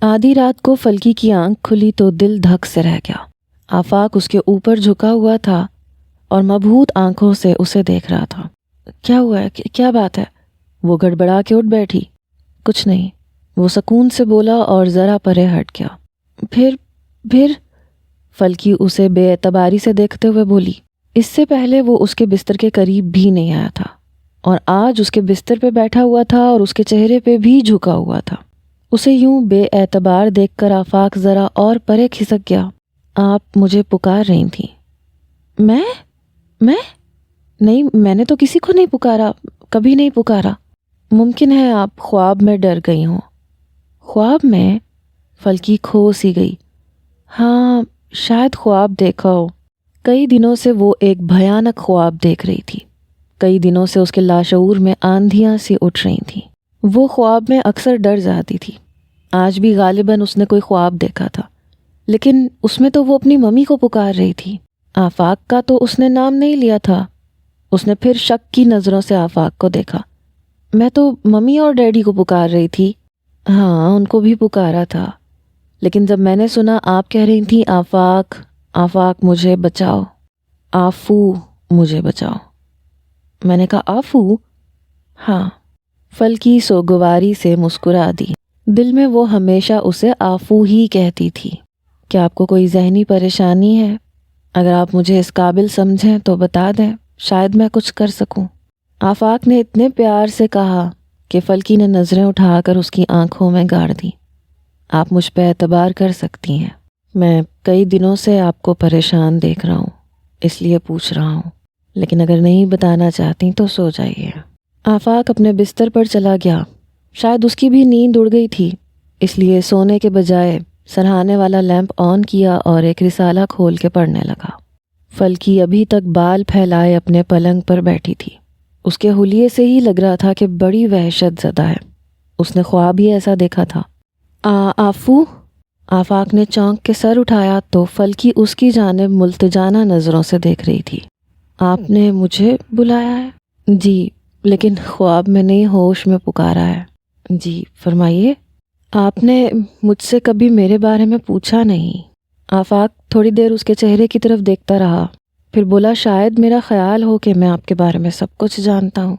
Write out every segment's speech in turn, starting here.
آدھی رات کو فلکی کی آنکھ کھلی تو دل دھک سے رہ گیا۔ آفاق اس کے اوپر جھکا ہوا تھا اور مبہوت آنکھوں سے اسے دیکھ رہا تھا۔ کیا ہوا ہے؟ کیا بات ہے؟ وہ گڑبڑا کے اٹھ بیٹھی۔ کچھ نہیں، وہ سکون سے بولا اور ذرا پرے ہٹ گیا۔ پھر فلکی اسے بے اعتباری سے دیکھتے ہوئے بولی۔ اس سے پہلے وہ اس کے بستر کے قریب بھی نہیں آیا تھا، اور آج اس کے بستر پہ بیٹھا ہوا تھا اور اس کے چہرے پہ بھی جھکا ہوا تھا۔ اسے یوں بے اعتبار دیکھ کر آفاق ذرا اور پرے کھسک گیا۔ آپ مجھے پکار رہی تھیں؟ میں نہیں، میں نے تو کسی کو نہیں پکارا، کبھی نہیں پکارا۔ ممکن ہے آپ خواب میں ڈر گئی ہوں۔ خواب میں؟ فلکی کھو سی گئی۔ ہاں، شاید خواب دیکھا ہو۔ کئی دنوں سے وہ ایک بھیانک خواب دیکھ رہی تھی۔ کئی دنوں سے اس کے لاشعور میں آندھیاں سی اٹھ رہی تھیں۔ وہ خواب میں اکثر ڈر جاتی تھی۔ آج بھی غالباً اس نے کوئی خواب دیکھا تھا، لیکن اس میں تو وہ اپنی ممی کو پکار رہی تھی۔ آفاق کا تو اس نے نام نہیں لیا تھا۔ اس نے پھر شک کی نظروں سے آفاق کو دیکھا۔ میں تو ممی اور ڈیڈی کو پکار رہی تھی۔ ہاں، ان کو بھی پکارا تھا، لیکن جب میں نے سنا آپ کہہ رہی تھیں آفاق مجھے بچاؤ، آفو مجھے بچاؤ، میں نے کہا آفو؟ ہاں۔ فلکی سوگواری سے مسکرا دی۔ دل میں وہ ہمیشہ اسے آفو ہی کہتی تھی۔ کیا آپ کو کوئی ذہنی پریشانی ہے؟ اگر آپ مجھے اس قابل سمجھیں تو بتا دیں، شاید میں کچھ کر سکوں۔ آفاق نے اتنے پیار سے کہا کہ فلکی نے نظریں اٹھا کر اس کی آنکھوں میں گاڑ دیں۔ آپ مجھ پہ اعتبار کر سکتی ہیں۔ میں کئی دنوں سے آپ کو پریشان دیکھ رہا ہوں، اس لیے پوچھ رہا ہوں، لیکن اگر نہیں بتانا چاہتی تو سو جائیے۔ آفاق اپنے بستر پر چلا گیا۔ شاید اس کی بھی نیند اڑ گئی تھی، اس لیے سونے کے بجائے سرہانے والا لیمپ آن کیا اور ایک رسالہ کھول کے پڑھنے لگا۔ فلکی ابھی تک بال پھیلائے اپنے پلنگ پر بیٹھی تھی۔ اس کے حلیے سے ہی لگ رہا تھا کہ بڑی وحشت زدہ ہے۔ اس نے خواب ہی ایسا دیکھا تھا۔ آفو؟ آفاق نے چونک کے سر اٹھایا تو فلکی اس کی جانب ملتجانہ نظروں سے دیکھ رہی تھی۔ آپ نے مجھے بلایا ہے؟ جی، لیکن خواب میں نہیں، ہوش میں پکارا ہے۔ جی فرمائیے۔ آپ نے مجھ سے کبھی میرے بارے میں پوچھا نہیں۔ آفاق تھوڑی دیر اس کے چہرے کی طرف دیکھتا رہا، پھر بولا، شاید میرا خیال ہو کہ میں آپ کے بارے میں سب کچھ جانتا ہوں۔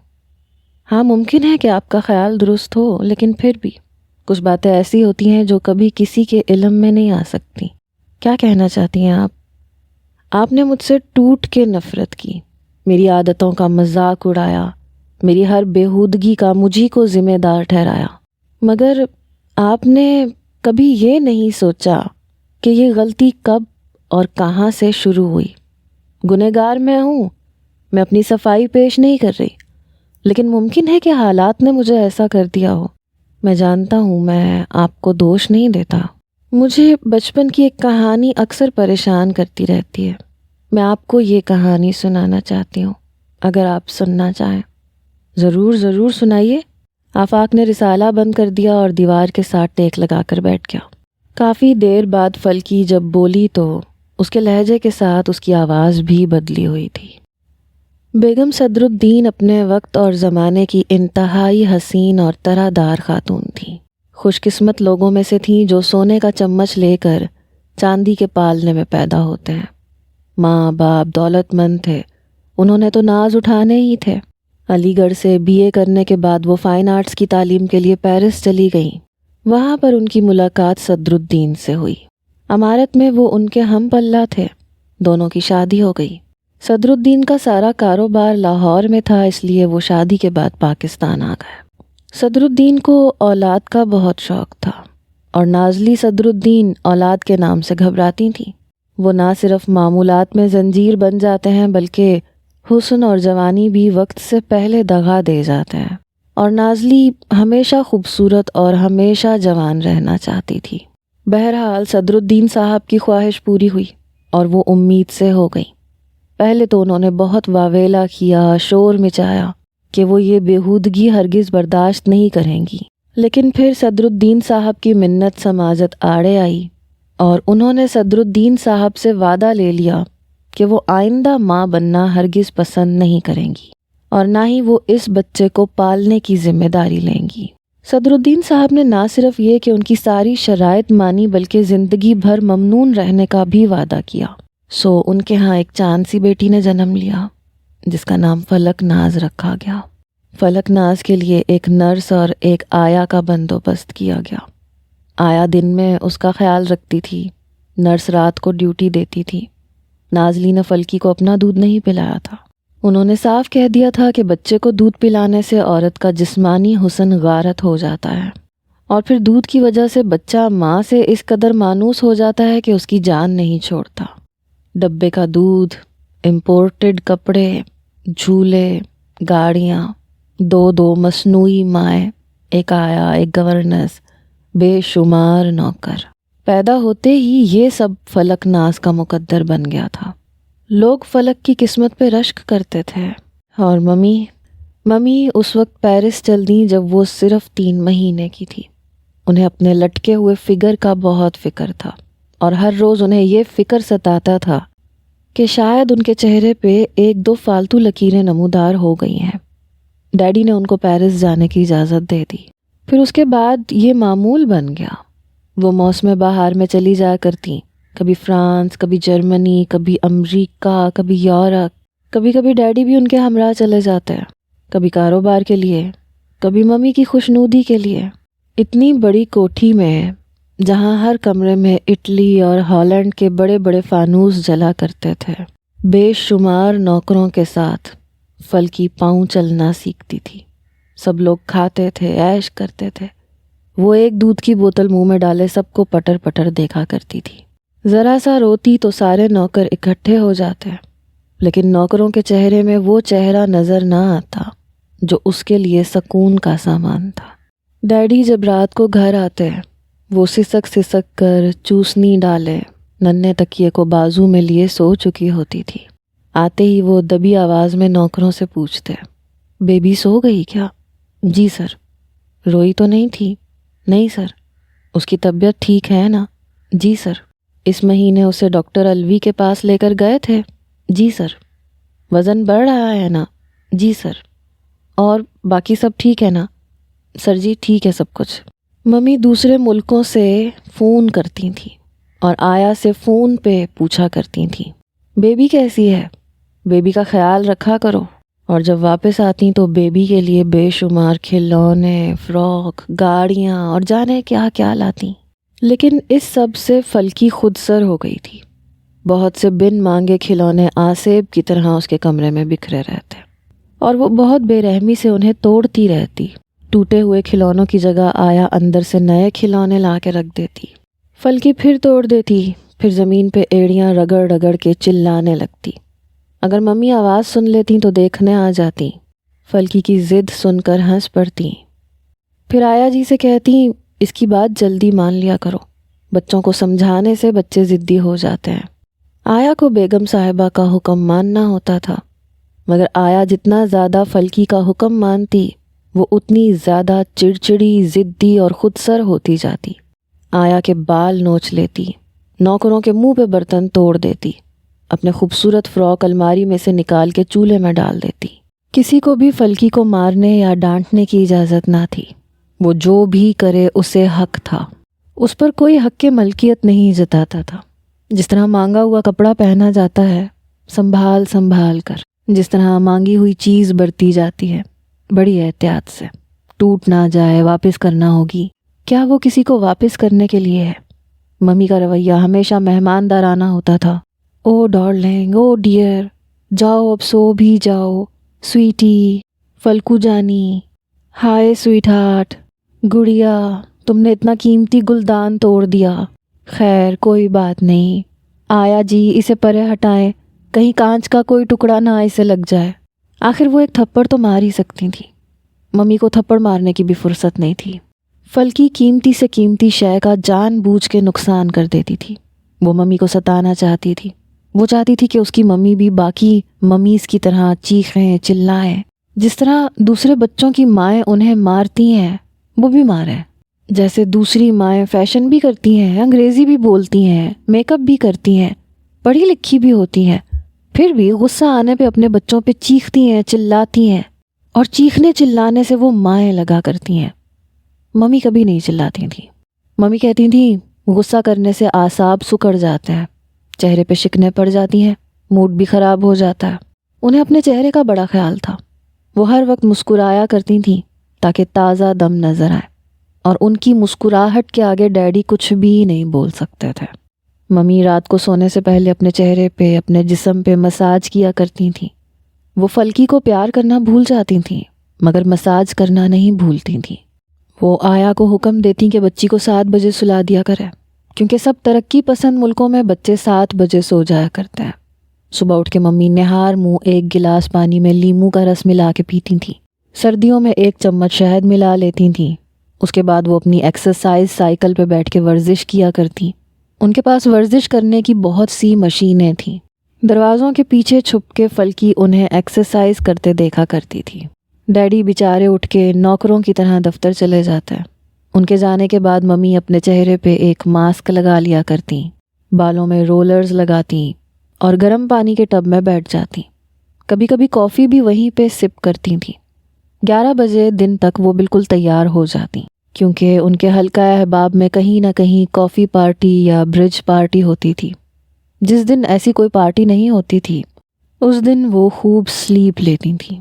ہاں، ممکن ہے کہ آپ کا خیال درست ہو، لیکن پھر بھی کچھ باتیں ایسی ہوتی ہیں جو کبھی کسی کے علم میں نہیں آ سکتی۔ کیا کہنا چاہتی ہیں آپ؟ آپ نے مجھ سے ٹوٹ کے نفرت کی، میری عادتوں کا مذاق اڑایا، میری ہر بےہودگی کا مجھی کو ذمہ دار ٹھہرایا، مگر آپ نے کبھی یہ نہیں سوچا کہ یہ غلطی کب اور کہاں سے شروع ہوئی۔ گنہگار میں ہوں، میں اپنی صفائی پیش نہیں کر رہی، لیکن ممکن ہے کہ حالات نے مجھے ایسا کر دیا ہو۔ میں جانتا ہوں، میں آپ کو دوش نہیں دیتا۔ مجھے بچپن کی ایک کہانی اکثر پریشان کرتی رہتی ہے۔ میں آپ کو یہ کہانی سنانا چاہتی ہوں، اگر آپ سننا چاہیں۔ ضرور سنائیے۔ آفاق نے رسالہ بند کر دیا اور دیوار کے ساتھ ٹیک لگا کر بیٹھ گیا۔ کافی دیر بعد فلکی جب بولی تو اس کے لہجے کے ساتھ اس کی آواز بھی بدلی ہوئی تھی۔ بیگم صدر الدین اپنے وقت اور زمانے کی انتہائی حسین اور طرح دار خاتون تھیں۔ خوش قسمت لوگوں میں سے تھیں جو سونے کا چمچ لے کر چاندی کے پالنے میں پیدا ہوتے ہیں۔ ماں باپ دولت مند تھے، انہوں نے تو ناز اٹھانے ہی تھے۔ علی گڑھ سے BA کرنے کے بعد وہ فائن آرٹس کی تعلیم کے لیے پیرس چلی گئیں۔ وہاں پر ان کی ملاقات صدر الدین سے ہوئی۔ عمارت میں وہ ان کے ہم پلہ تھے۔ دونوں کی شادی ہو گئی۔ صدر الدین کا سارا کاروبار لاہور میں تھا، اس لیے وہ شادی کے بعد پاکستان آ گئے۔ صدر الدین کو اولاد کا بہت شوق تھا، اور نازلی صدر الدین اولاد کے نام سے گھبراتی تھیں۔ وہ نہ صرف معمولات میں زنجیر بن جاتے ہیں، بلکہ حسن اور جوانی بھی وقت سے پہلے دغا دے جاتے ہیں، اور نازلی ہمیشہ خوبصورت اور ہمیشہ جوان رہنا چاہتی تھی۔ بہرحال صدر الدین صاحب کی خواہش پوری ہوئی اور وہ امید سے ہو گئی۔ پہلے تو انہوں نے بہت واویلا کیا، شور مچایا کہ وہ یہ بےہودگی ہرگز برداشت نہیں کریں گی، لیکن پھر صدر الدین صاحب کی منت سماجت آڑے آئی اور انہوں نے صدر الدین صاحب سے وعدہ لے لیا کہ وہ آئندہ ماں بننا ہرگز پسند نہیں کریں گی، اور نہ ہی وہ اس بچے کو پالنے کی ذمہ داری لیں گی۔ صدر الدین صاحب نے نہ صرف یہ کہ ان کی ساری شرائط مانی بلکہ زندگی بھر ممنون رہنے کا بھی وعدہ کیا۔ سو ان کے ہاں ایک چاند سی بیٹی نے جنم لیا جس کا نام فلک ناز رکھا گیا۔ فلک ناز کے لیے ایک نرس اور ایک آیا کا بندوبست کیا گیا۔ آیا دن میں اس کا خیال رکھتی تھی، نرس رات کو ڈیوٹی دیتی تھی۔ نازلی نے فلکی کو اپنا دودھ نہیں پلایا تھا۔ انہوں نے صاف کہہ دیا تھا کہ بچے کو دودھ پلانے سے عورت کا جسمانی حسن غارت ہو جاتا ہے، اور پھر دودھ کی وجہ سے بچہ ماں سے اس قدر مانوس ہو جاتا ہے کہ اس کی جان نہیں چھوڑتا۔ ڈبے کا دودھ، امپورٹڈ کپڑے، جھولے، گاڑیاں، دو مصنوعی مائیں، ایک آیا، ایک گورنس، بے شمار نوکر۔ پیدا ہوتے ہی یہ سب فلک ناز کا مقدر بن گیا تھا۔ لوگ فلک کی قسمت پہ رشک کرتے تھے، اور ممی اس وقت پیرس چل دیں جب وہ صرف 3 مہینے کی تھی۔ انہیں اپنے لٹکے ہوئے فگر کا بہت فکر تھا، اور ہر روز انہیں یہ فکر ستاتا تھا کہ شاید ان کے چہرے پہ 1-2 فالتو لکیریں نمودار ہو گئی ہیں۔ ڈیڈی نے ان کو پیرس جانے کی اجازت دے دی۔ پھر اس کے بعد یہ معمول بن گیا۔ وہ موسم بہار میں چلی جایا کرتی، کبھی فرانس، کبھی جرمنی، کبھی امریکہ، کبھی یورپ۔ کبھی ڈیڈی بھی ان کے ہمراہ چلے جاتے، کبھی کاروبار کے لیے، کبھی ممی کی خوشنودی کے لیے۔ اتنی بڑی کوٹھی میں جہاں ہر کمرے میں اٹلی اور ہالینڈ کے بڑے بڑے فانوس جلا کرتے تھے، بے شمار نوکروں کے ساتھ فلکی پاؤں چلنا سیکھتی تھی۔ سب لوگ کھاتے تھے، عیش کرتے تھے۔ وہ ایک دودھ کی بوتل منہ میں ڈالے سب کو پٹر پٹر دیکھا کرتی تھی۔ ذرا سا روتی تو سارے نوکر اکٹھے ہو جاتے، لیکن نوکروں کے چہرے میں وہ چہرہ نظر نہ آتا جو اس کے لیے سکون کا سامان تھا۔ ڈیڈی جب رات کو گھر آتے، وہ سسک سسک کر چوسنی ڈالے ننھے تکیے کو بازو میں لیے سو چکی ہوتی تھی۔ آتے ہی وہ دبی آواز میں نوکروں سے پوچھتے، بیبی سو گئی کیا؟ جی سر۔ روئی تو نہیں تھی؟ نہیں سر۔ اس کی طبیعت ٹھیک ہے نا؟ جی سر۔ اس مہینے اسے ڈاکٹر الوی کے پاس لے کر گئے تھے؟ جی سر۔ وزن بڑھ رہا ہے نا؟ جی سر۔ اور باقی سب ٹھیک ہے نا؟ سر جی ٹھیک ہے سب کچھ۔ ممی دوسرے ملکوں سے فون کرتی تھیں اور آیا سے فون پہ پوچھا کرتی تھیں، بیبی کیسی ہے؟ بیبی کا خیال رکھا کرو۔ اور جب واپس آتی تو بیبی کے لیے بے شمار کھلونے، فراک، گاڑیاں اور جانے کیا کیا لاتی۔ لیکن اس سب سے فلکی خود سر ہو گئی تھی۔ بہت سے بن مانگے کھلونے آسیب کی طرح اس کے کمرے میں بکھرے رہتے، اور وہ بہت بے رحمی سے انہیں توڑتی رہتی۔ ٹوٹے ہوئے کھلونوں کی جگہ آیا اندر سے نئے کھلونے لا کے رکھ دیتی۔ فلکی پھر توڑ دیتی، پھر زمین پہ ایڑیاں رگڑ رگڑ کے چلانے لگتی۔ اگر ممی آواز سن لیتی تو دیکھنے آ جاتی، فلکی کی ضد سن کر ہنس پڑتی۔ پھر آیا جی سے کہتی، اس کی بات جلدی مان لیا کرو، بچوں کو سمجھانے سے بچے ضدی ہو جاتے ہیں۔ آیا کو بیگم صاحبہ کا حکم ماننا ہوتا تھا، مگر آیا جتنا زیادہ فلکی کا حکم مانتی وہ اتنی زیادہ چڑچڑی، ضدی اور خود سر ہوتی جاتی۔ آیا کے بال نوچ لیتی، نوکروں کے منہ پہ برتن توڑ دیتی، اپنے خوبصورت فراک الماری میں سے نکال کے چولہے میں ڈال دیتی۔ کسی کو بھی فلکی کو مارنے یا ڈانٹنے کی اجازت نہ تھی۔ وہ جو بھی کرے اسے حق تھا، اس پر کوئی حق کی ملکیت نہیں جتاتا تھا۔ جس طرح مانگا ہوا کپڑا پہنا جاتا ہے سنبھال سنبھال کر، جس طرح مانگی ہوئی چیز برتی جاتی ہے بڑی احتیاط سے، ٹوٹ نہ جائے، واپس کرنا ہوگی۔ کیا وہ کسی کو واپس کرنے کے لیے ہے؟ ممی کا رویہ ہمیشہ مہماندارانہ ہوتا تھا۔ او ڈارلنگ، او ڈیئر، جاؤ اب سو بھی جاؤ، سویٹی، فلکو جانی، ہائے سویٹ ہارٹ، گڑیا تم نے اتنا قیمتی گلدان توڑ دیا۔ خیر کوئی بات نہیں، آیا جی اسے پرے ہٹائیں، کہیں کانچ کا کوئی ٹکڑا نہ اسے لگ جائے۔ آخر وہ ایک تھپڑ تو مار ہی سکتی تھی۔ ممی کو تھپڑ مارنے کی بھی فرصت نہیں تھی۔ فلکی قیمتی سے قیمتی شے کا جان بوجھ کے نقصان کر دیتی تھی۔ وہ ممی کو ستانا چاہتی تھی۔ وہ چاہتی تھی کہ اس کی ممی بھی باقی ممیز کی طرح چیخیں، چلائیں، جس طرح دوسرے بچوں کی مائیں انہیں مارتی ہیں وہ بھی ماریں۔ جیسے دوسری مائیں فیشن بھی کرتی ہیں، انگریزی بھی بولتی ہیں، میک اپ بھی کرتی ہیں، پڑھی لکھی بھی ہوتی ہیں، پھر بھی غصہ آنے پہ اپنے بچوں پہ چیختی ہیں، چلاتی ہیں، اور چیخنے چلانے سے وہ مائیں لگا کرتی ہیں۔ ممی کبھی نہیں چلاتی تھیں۔ ممی کہتی تھیں غصہ کرنے سے اعصاب سکڑ جاتے ہیں، چہرے پہ شکنیں پڑ جاتی ہیں، موڈ بھی خراب ہو جاتا ہے۔ انہیں اپنے چہرے کا بڑا خیال تھا۔ وہ ہر وقت مسکرایا کرتی تھیں تاکہ تازہ دم نظر آئے، اور ان کی مسکراہٹ کے آگے ڈیڈی کچھ بھی نہیں بول سکتے تھے۔ ممی رات کو سونے سے پہلے اپنے چہرے پہ، اپنے جسم پہ مساج کیا کرتی تھیں۔ وہ فلکی کو پیار کرنا بھول جاتی تھیں مگر مساج کرنا نہیں بھولتی تھیں۔ وہ آیا کو حکم دیتی کہ بچی کو 7 بجے سلا دیا کرے، کیونکہ سب ترقی پسند ملکوں میں بچے 7 بجے سو جایا کرتے ہیں۔ صبح اٹھ کے ممی نہار منہ ایک گلاس پانی میں لیموں کا رس ملا کے پیتی تھیں۔ سردیوں میں 1 چمچ شہد ملا لیتی تھیں۔ اس کے بعد وہ اپنی ایکسرسائز سائیکل پہ بیٹھ کے ورزش کیا کرتی۔ ان کے پاس ورزش کرنے کی بہت سی مشینیں تھیں۔ دروازوں کے پیچھے چھپ کے فلکی انہیں ایکسرسائز کرتے دیکھا کرتی تھی۔ ڈیڈی بیچارے اٹھ کے نوکروں کی طرح دفتر چلے جاتے۔ ان کے جانے کے بعد ممی اپنے چہرے پہ ایک ماسک لگا لیا کرتی، بالوں میں رولرز لگاتی اور گرم پانی کے ٹب میں بیٹھ جاتی۔ کبھی کبھی کافی بھی وہیں پہ سپ کرتی تھیں۔ 11 بجے دن تک وہ بالکل تیار ہو جاتی، کیونکہ ان کے حلقہ احباب میں کہیں نہ کہیں کافی پارٹی یا برج پارٹی ہوتی تھی۔ جس دن ایسی کوئی پارٹی نہیں ہوتی تھی اس دن وہ خوب سلیپ لیتی تھیں۔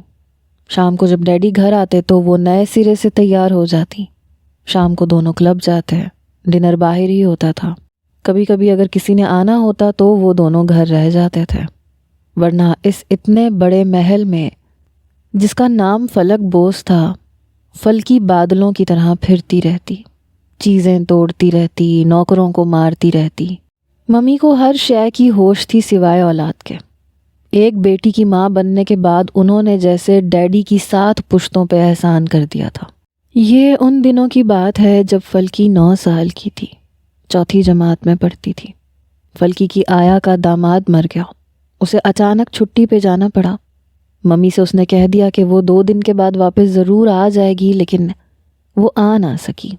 شام کو جب ڈیڈی گھر آتے تو وہ نئے سرے سے تیار ہو جاتی۔ شام کو دونوں کلب جاتے، ڈنر باہر ہی ہوتا تھا۔ کبھی کبھی اگر کسی نے آنا ہوتا تو وہ دونوں گھر رہ جاتے تھے، ورنہ اس اتنے بڑے محل میں جس کا نام فلک بوس تھا، فلکی بادلوں کی طرح پھرتی رہتی، چیزیں توڑتی رہتی، نوکروں کو مارتی رہتی۔ ممی کو ہر شے کی ہوش تھی سوائے اولاد کے۔ ایک بیٹی کی ماں بننے کے بعد انہوں نے جیسے ڈیڈی کی 7 پشتوں پہ احسان کر دیا تھا۔ یہ ان دنوں کی بات ہے جب فلکی 9 سال کی تھی، 4تھی جماعت میں پڑھتی تھی۔ فلکی کی آیا کا داماد مر گیا، اسے اچانک چھٹی پہ جانا پڑا۔ ممی سے اس نے کہہ دیا کہ وہ 2 دن کے بعد واپس ضرور آ جائے گی، لیکن وہ آ نہ سکی۔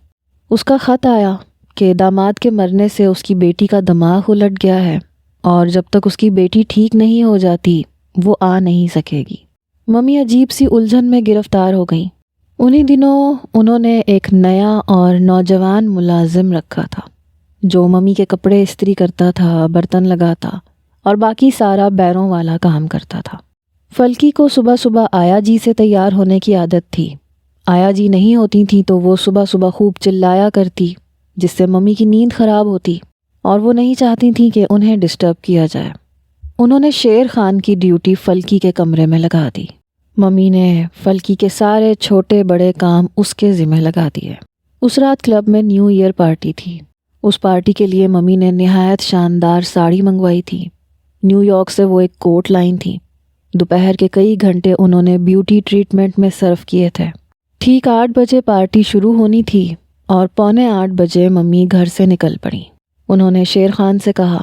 اس کا خط آیا کہ داماد کے مرنے سے اس کی بیٹی کا دماغ الٹ گیا ہے اور جب تک اس کی بیٹی ٹھیک نہیں ہو جاتی وہ آ نہیں سکے گی۔ ممی عجیب سی الجھن میں گرفتار ہو گئیں۔ انہی دنوں انہوں نے ایک نیا اور نوجوان ملازم رکھا تھا جو ممی کے کپڑے استری کرتا تھا، برتن لگاتا اور باقی سارا بیروں والا کام کرتا تھا۔ فلکی کو صبح صبح آیا جی سے تیار ہونے کی عادت تھی۔ آیا جی نہیں ہوتی تھیں تو وہ صبح صبح خوب چلایا کرتی، جس سے ممی کی نیند خراب ہوتی اور وہ نہیں چاہتی تھیں کہ انہیں ڈسٹرب کیا جائے۔ انہوں نے شیر خان کی ڈیوٹی فلکی کے کمرے میں لگا دی۔ ممی نے فلکی کے سارے چھوٹے بڑے کام اس کے ذمہ لگا دیے۔ اس رات کلب میں نیو ایئر پارٹی تھی۔ اس پارٹی کے لیے ممی نے نہایت شاندار ساڑی منگوائی تھی۔ نیو یارک سے وہ ایک کوٹ لائن تھی۔ دوپہر کے کئی گھنٹے انہوں نے بیوٹی ٹریٹمنٹ میں صرف کیے تھے۔ ٹھیک 8 بجے پارٹی شروع ہونی تھی اور 7:45 بجے ممی گھر سے نکل پڑیں۔ انہوں نے شیر خان سے کہا،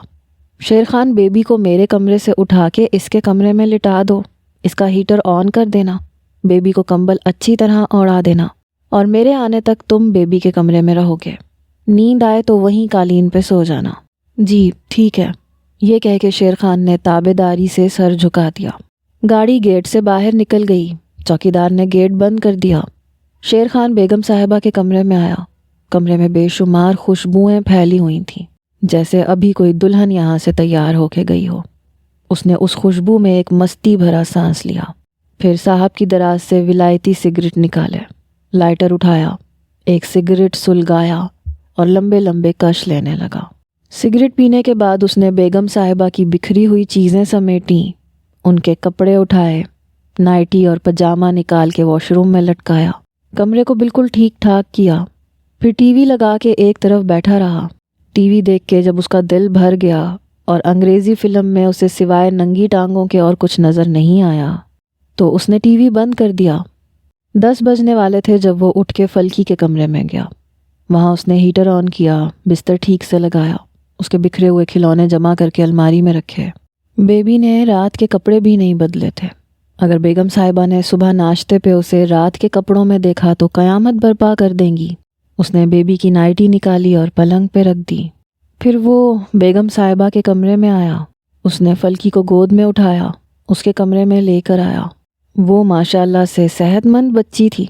شیر خان بیبی کو میرے کمرے سے اٹھا کے اس کے کمرے میں لٹا دو، اس کا ہیٹر آن کر دینا، بیبی کو کمبل اچھی طرح اوڑھا دینا اور میرے آنے تک تم بیبی کے کمرے میں رہو گے۔ نیند آئے تو وہیں قالین پہ سو جانا۔ جی ٹھیک ہے، یہ کہہ کے شیر خان نے تابعداری سے سر جھکا دیا۔ گاڑی گیٹ سے باہر نکل گئی۔ چوکیدار نے گیٹ بند کر دیا۔ شیر خان بیگم صاحبہ کے کمرے میں آیا۔ کمرے میں بے شمار خوشبوئیں پھیلی ہوئی تھیں، جیسے ابھی کوئی دلہن یہاں سے تیار ہو کے گئی ہو۔ اس نے اس خوشبو میں ایک مستی بھرا سانس لیا، پھر صاحب کی دراز سے ولایتی سگریٹ نکالے، لائٹر اٹھایا، ایک سگریٹ سلگایا اور لمبے لمبے کش لینے لگا۔ سگریٹ پینے کے بعد اس نے بیگم صاحبہ کی بکھری ہوئی چیزیں سمیٹیں، ان کے کپڑے اٹھائے، نائٹی اور پجامہ نکال کے واش روم میں لٹکایا، کمرے کو بالکل ٹھیک ٹھاک کیا، پھر ٹی وی لگا کے ایک طرف بیٹھا رہا۔ ٹی وی دیکھ کے جب اس کا دل بھر گیا اور انگریزی فلم میں اسے سوائے ننگی ٹانگوں کے اور کچھ نظر نہیں آیا تو اس نے ٹی وی بند کر دیا۔ 10 بجنے والے تھے جب وہ اٹھ کے فلکی کے کمرے میں گیا۔ وہاں اس نے ہیٹر آن کیا، بستر ٹھیک سے لگایا، اس کے بکھرے ہوئے کھلونے جمع کر کے الماری میں رکھے۔ بیبی نے رات کے کپڑے بھی نہیں بدلے تھے۔ اگر بیگم صاحبہ نے صبح ناشتے پہ اسے رات کے کپڑوں میں دیکھا تو قیامت برپا کر دیں گی۔ اس نے بیبی کی نائٹی نکالی اور پلنگ پہ رکھ دی۔ پھر وہ بیگم صاحبہ کے کمرے میں آیا۔ اس نے فلکی کو گود میں اٹھایا، اس کے کمرے میں لے کر آیا۔ وہ ماشاءاللہ سے صحت مند بچی تھی۔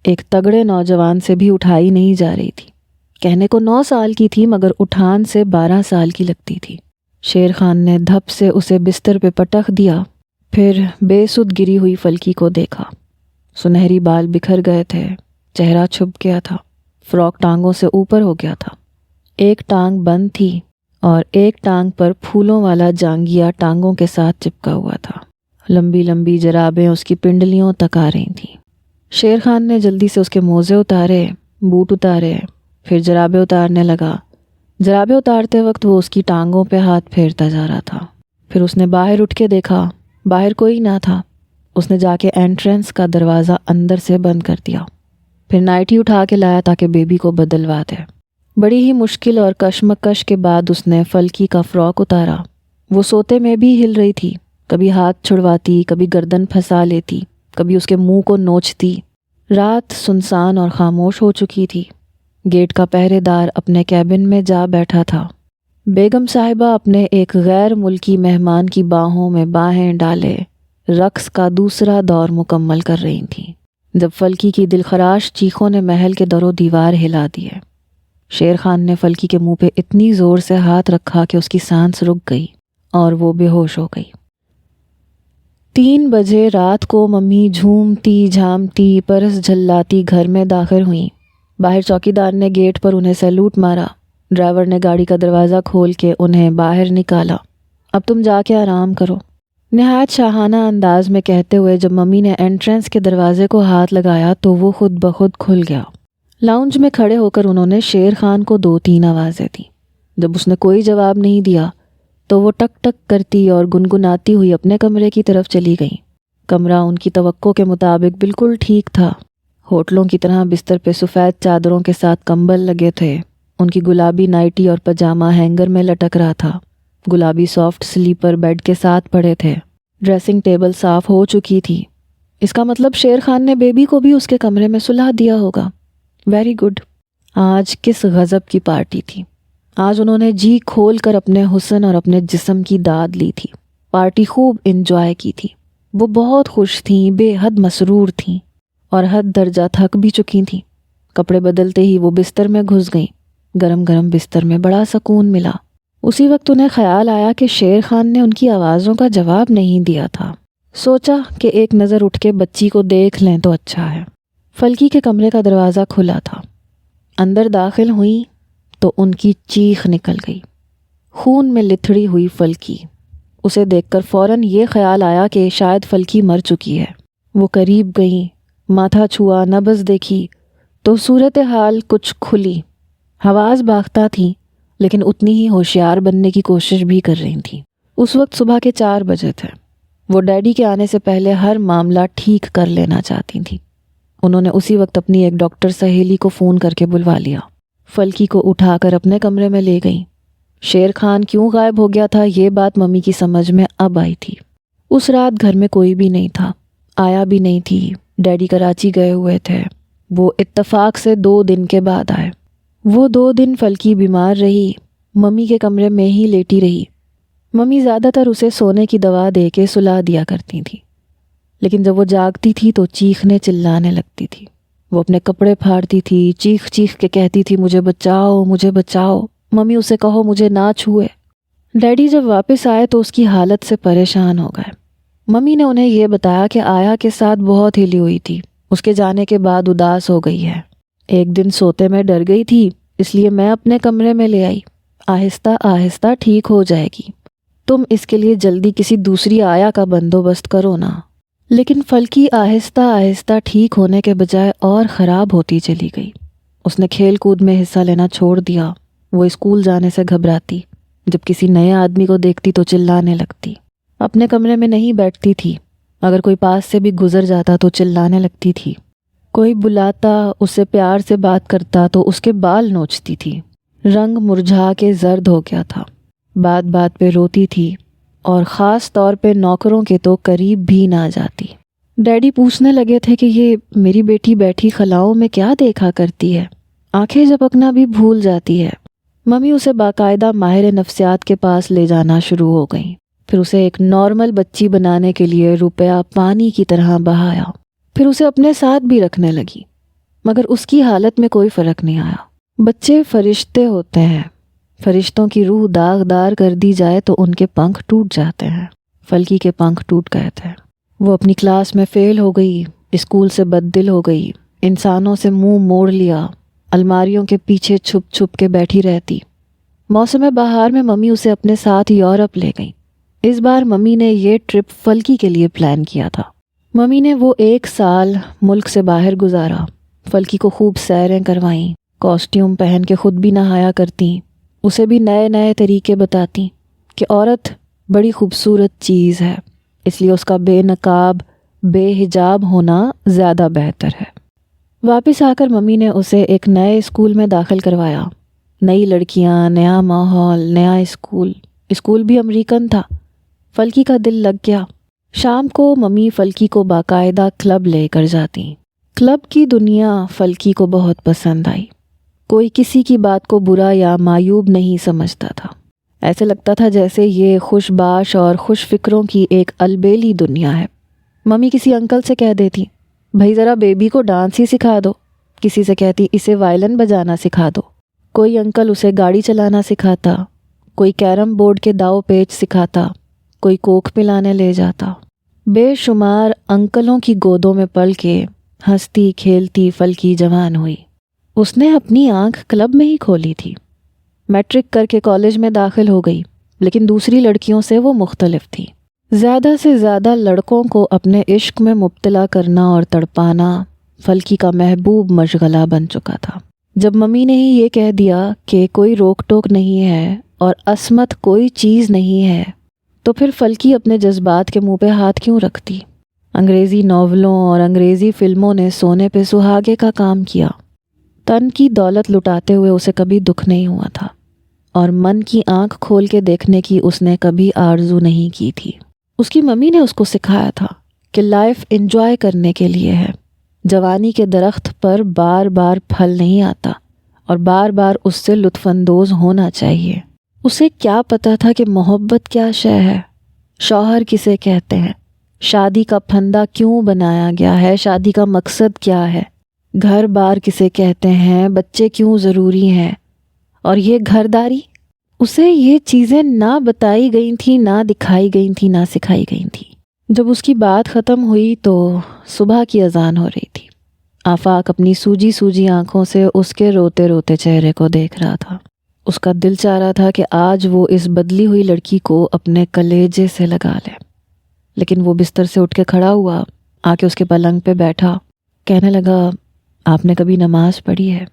ایک تگڑے نوجوان سے بھی اٹھائی نہیں جا رہی تھی۔ کہنے کو 9 سال کی تھی مگر اٹھان سے 12 سال کی لگتی تھی۔ شیر خان نے دھپ سے اسے بستر پہ پٹخ دیا، پھر بے سدھ گری ہوئی فلکی کو دیکھا۔ سنہری بال بکھر گئے تھے، چہرہ چھپ گیا تھا، فراک ٹانگوں سے اوپر ہو گیا تھا، ایک ٹانگ بند تھی اور ایک ٹانگ پر پھولوں والا جانگیا ٹانگوں کے ساتھ چپکا ہوا تھا۔ لمبی لمبی جرابیں اس کی پنڈلیوں تک آ رہی تھیں۔ شیر خان نے جلدی سے اس کے موزے اتارے، بوٹ اتارے، پھر جرابیں اتارنے لگا۔ جرابیں اتارتے وقت وہ اس کی ٹانگوں پہ ہاتھ پھیرتا جا رہا تھا۔ پھر اس نے باہر اٹھ کے دیکھا، باہر کوئی نہ تھا۔ اس نے جا کے انٹرنس کا دروازہ اندر سے بند کر دیا، پھر نائٹی اٹھا کے لایا تاکہ بیبی کو بدلوا دے۔ بڑی ہی مشکل اور کشمکش کے بعد اس نے فلکی کا فراک اتارا۔ وہ سوتے میں بھی ہل رہی تھی، کبھی ہاتھ چھڑواتی، کبھی گردن پھنسا لیتی، کبھی اس کے منہ کو نوچتی۔ رات سنسان اور خاموش ہو چکی تھی۔ گیٹ کا پہرے دار اپنے کیبن میں جا بیٹھا تھا۔ بیگم صاحبہ اپنے ایک غیر ملکی مہمان کی باہوں میں باہیں ڈالے رقص کا دوسرا دور مکمل کر رہی تھیں، جب فلکی کی دلخراش چیخوں نے محل کے در و دیوار ہلا دیے۔ شیر خان نے فلکی کے منہ پہ اتنی زور سے ہاتھ رکھا کہ اس کی سانس رک گئی اور وہ بے ہوش ہو گئی۔ 3 بجے رات کو ممی جھومتی جھامتی پرس جھلاتی گھر میں داخل ہوئیں۔ باہر چوکیدار نے گیٹ پر انہیں سیلوٹ مارا۔ ڈرائیور نے گاڑی کا دروازہ کھول کے انہیں باہر نکالا۔ اب تم جا کے آرام کرو، نہایت شاہانہ انداز میں کہتے ہوئے جب ممی نے انٹرنس کے دروازے کو ہاتھ لگایا تو وہ خود بخود کھل گیا۔ لاؤنج میں کھڑے ہو کر انہوں نے شیر خان کو 2-3 آوازیں دیں۔ جب اس نے کوئی جواب نہیں دیا تو وہ ٹک ٹک کرتی اور گنگناتی ہوئی اپنے کمرے کی طرف چلی گئیں۔ کمرہ ان کی توقع کے مطابق بالکل ٹھیک تھا۔ ہوٹلوں کی طرح بستر پہ سفید چادروں کے ساتھ کمبل لگے تھے۔ ان کی گلابی نائٹی اور پجامہ ہینگر میں لٹک رہا تھا۔ گلابی سافٹ سلیپر بیڈ کے ساتھ پڑے تھے۔ ڈریسنگ ٹیبل صاف ہو چکی تھی۔ اس کا مطلب شیر خان نے بیبی کو بھی اس کے کمرے میں سلا دیا ہوگا۔ Very good. آج کس غضب کی پارٹی تھی۔ آج انہوں نے جی کھول کر اپنے حسن اور اپنے جسم کی داد لی تھی۔ پارٹی خوب انجوائے کی تھی۔ وہ بہت خوش تھیں، بے حد مسرور تھیں اور حد درجہ تھک بھی چکی تھیں۔ کپڑے بدلتے ہی وہ بستر میں گھس گئیں۔ گرم گرم بستر میں بڑا سکون ملا۔ اسی وقت انہیں خیال آیا کہ شیر خان نے ان کی آوازوں کا جواب نہیں دیا تھا۔ سوچا کہ ایک نظر اٹھ کے بچی کو دیکھ لیں تو اچھا ہے۔ فلکی کے کمرے کا دروازہ کھلا تھا۔ اندر داخل ہوئیں تو ان کی چیخ نکل گئی۔ خون میں لتھڑی ہوئی فلکی۔ اسے دیکھ کر فوراً یہ خیال آیا کہ شاید فلکی مر چکی ہے۔ وہ قریب گئیں، ماتھا چھوا، نبض دیکھی تو صورتحال کچھ کھلی۔ حواس باختہ تھیں لیکن اتنی ہی ہوشیار بننے کی کوشش بھی کر رہی تھیں۔ اس وقت صبح کے 4 بجے تھے۔ وہ ڈیڈی کے آنے سے پہلے ہر معاملہ ٹھیک کر لینا چاہتی تھیں۔ انہوں نے اسی وقت اپنی ایک ڈاکٹر سہیلی کو فون کر کے بلوا لیا۔ فلکی کو اٹھا کر اپنے کمرے میں لے گئیں۔ شیر خان کیوں غائب ہو گیا تھا یہ بات ممی کی سمجھ میں اب آئی تھی۔ اس رات گھر میں کوئی بھی نہیں تھا، آیا بھی نہیں تھی۔ ڈیڈی کراچی گئے ہوئے تھے۔ وہ اتفاق سے 2 دن کے بعد آئے۔ وہ 2 دن فلکی بیمار رہی، ممی کے کمرے میں ہی لیٹی رہی۔ ممی زیادہ تر اسے سونے کی دوا دے کے سلا دیا کرتی تھی، لیکن جب وہ جاگتی تھی تو چیخنے چلانے لگتی تھی۔ وہ اپنے کپڑے پھاڑتی تھی، چیخ چیخ کے کہتی تھی مجھے بچاؤ مجھے بچاؤ، ممی اسے کہو مجھے نہ چھوئے۔ ڈیڈی جب واپس آئے تو اس کی حالت سے پریشان ہو گئے۔ ممی نے انہیں یہ بتایا کہ آیا کے ساتھ بہت ہلی ہوئی تھی، اس کے جانے کے بعد اداس ہو گئی ہے۔ ایک دن سوتے میں ڈر گئی تھی، اس لیے میں اپنے کمرے میں لے آئی۔ آہستہ آہستہ ٹھیک ہو جائے گی۔ تم اس کے لیے جلدی کسی دوسری آیا کا بندوبست کرو نا۔ لیکن فلکی آہستہ آہستہ ٹھیک ہونے کے بجائے اور خراب ہوتی چلی گئی۔ اس نے کھیل کود میں حصہ لینا چھوڑ دیا۔ وہ اسکول جانے سے گھبراتی، جب کسی نئے آدمی کو دیکھتی تو چلانے لگتی۔ اپنے کمرے میں نہیں بیٹھتی تھی، اگر کوئی پاس سے بھی گزر جاتا تو چلانے لگتی تھی۔ کوئی بلاتا، اسے پیار سے بات کرتا تو اس کے بال نوچتی تھی۔ رنگ مرجھا کے زرد ہو گیا تھا۔ بات بات پہ روتی تھی اور خاص طور پہ نوکروں کے تو قریب بھی نہ جاتی۔ ڈیڈی پوچھنے لگے تھے کہ یہ میری بیٹی بیٹھی خلاؤں میں کیا دیکھا کرتی ہے، آنکھیں جھپکنا بھی بھول جاتی ہے۔ ممی اسے باقاعدہ ماہر نفسیات کے پاس لے جانا شروع ہو گئیں، پھر اسے ایک نارمل بچی بنانے کے لیے روپیہ پانی کی طرح بہایا، پھر اسے اپنے ساتھ بھی رکھنے لگی۔ مگر اس کی حالت میں کوئی فرق نہیں آیا۔ بچے فرشتے ہوتے ہیں، فرشتوں کی روح داغدار کر دی جائے تو ان کے پنکھ ٹوٹ جاتے ہیں۔ فلکی کے پنکھ ٹوٹ گئے تھے۔ وہ اپنی کلاس میں فیل ہو گئی، اسکول سے بد دل ہو گئی، انسانوں سے منہ موڑ لیا، الماریوں کے پیچھے چھپ چھپ کے بیٹھی رہتی۔ موسم بہار میں ممی اسے اپنے ساتھ یورپ لے گئیں۔ اس بار ممی نے یہ ٹرپ فلکی کے لیے پلان کیا تھا۔ ممی نے وہ 1 سال ملک سے باہر گزارا، فلکی کو خوب سیریں کروائیں، کاسٹیوم پہن کے خود بھی نہایا کرتیں، اسے بھی نئے نئے طریقے بتاتیں کہ عورت بڑی خوبصورت چیز ہے، اس لیے اس کا بے نقاب بے حجاب ہونا زیادہ بہتر ہے۔ واپس آ کر ممی نے اسے ایک نئے اسکول میں داخل کروایا۔ نئی لڑکیاں، نیا ماحول، نیا اسکول بھی امریکن تھا۔ فلکی کا دل لگ گیا۔ شام کو ممی فلکی کو باقاعدہ کلب لے کر جاتی۔ کلب کی دنیا فلکی کو بہت پسند آئی۔ کوئی کسی کی بات کو برا یا معیوب نہیں سمجھتا تھا۔ ایسے لگتا تھا جیسے یہ خوش باش اور خوش فکروں کی ایک البیلی دنیا ہے۔ ممی کسی انکل سے کہہ دیتی، بھائی ذرا بیبی کو ڈانس ہی سکھا دو۔ کسی سے کہتی، اسے وائلن بجانا سکھا دو۔ کوئی انکل اسے گاڑی چلانا سکھاتا، کوئی کیرم بورڈ کے داؤ پیچ سکھاتا، کوئی کوک پلانے لے جاتا۔ بے شمار انکلوں کی گودوں میں پل کے ہنستی کھیلتی فلکی جوان ہوئی۔ اس نے اپنی آنکھ کلب میں ہی کھولی تھی۔ میٹرک کر کے کالج میں داخل ہو گئی، لیکن دوسری لڑکیوں سے وہ مختلف تھی۔ زیادہ سے زیادہ لڑکوں کو اپنے عشق میں مبتلا کرنا اور تڑپانا فلکی کا محبوب مشغلہ بن چکا تھا۔ جب ممی نے ہی یہ کہہ دیا کہ کوئی روک ٹوک نہیں ہے اور عصمت کوئی چیز نہیں ہے، تو پھر فلکی اپنے جذبات کے منہ پہ ہاتھ کیوں رکھتی؟ انگریزی ناولوں اور انگریزی فلموں نے سونے پہ سہاگے کا کام کیا۔ تن کی دولت لٹاتے ہوئے اسے کبھی دکھ نہیں ہوا تھا، اور من کی آنکھ کھول کے دیکھنے کی اس نے کبھی آرزو نہیں کی تھی۔ اس کی ممی نے اس کو سکھایا تھا کہ لائف انجوائے کرنے کے لیے ہے۔ جوانی کے درخت پر بار بار پھل نہیں آتا اور بار بار اس سے لطف اندوز ہونا چاہیے۔ اسے کیا پتا تھا کہ محبت کیا شے ہے، شوہر کسے کہتے ہیں، شادی کا پھندا کیوں بنایا گیا ہے، شادی کا مقصد کیا ہے، گھر بار کسے کہتے ہیں، بچے کیوں ضروری ہیں، اور یہ گھرداری۔ اسے یہ چیزیں نہ بتائی گئی تھیں، نہ دکھائی گئی تھیں، نہ سکھائی گئی تھیں۔ جب اس کی بات ختم ہوئی تو صبح کی اذان ہو رہی تھی۔ آفاق اپنی سوجی سوجی آنکھوں سے اس کے روتے روتے چہرے کو دیکھ رہا تھا۔ اس کا دل چاہ رہا تھا کہ آج وہ اس بدلی ہوئی لڑکی کو اپنے کلیجے سے لگا لے، لیکن وہ بستر سے اٹھ کے کھڑا ہوا، آ کے اس کے پلنگ پہ بیٹھا، کہنے لگا، آپ نے کبھی نماز پڑھی ہے؟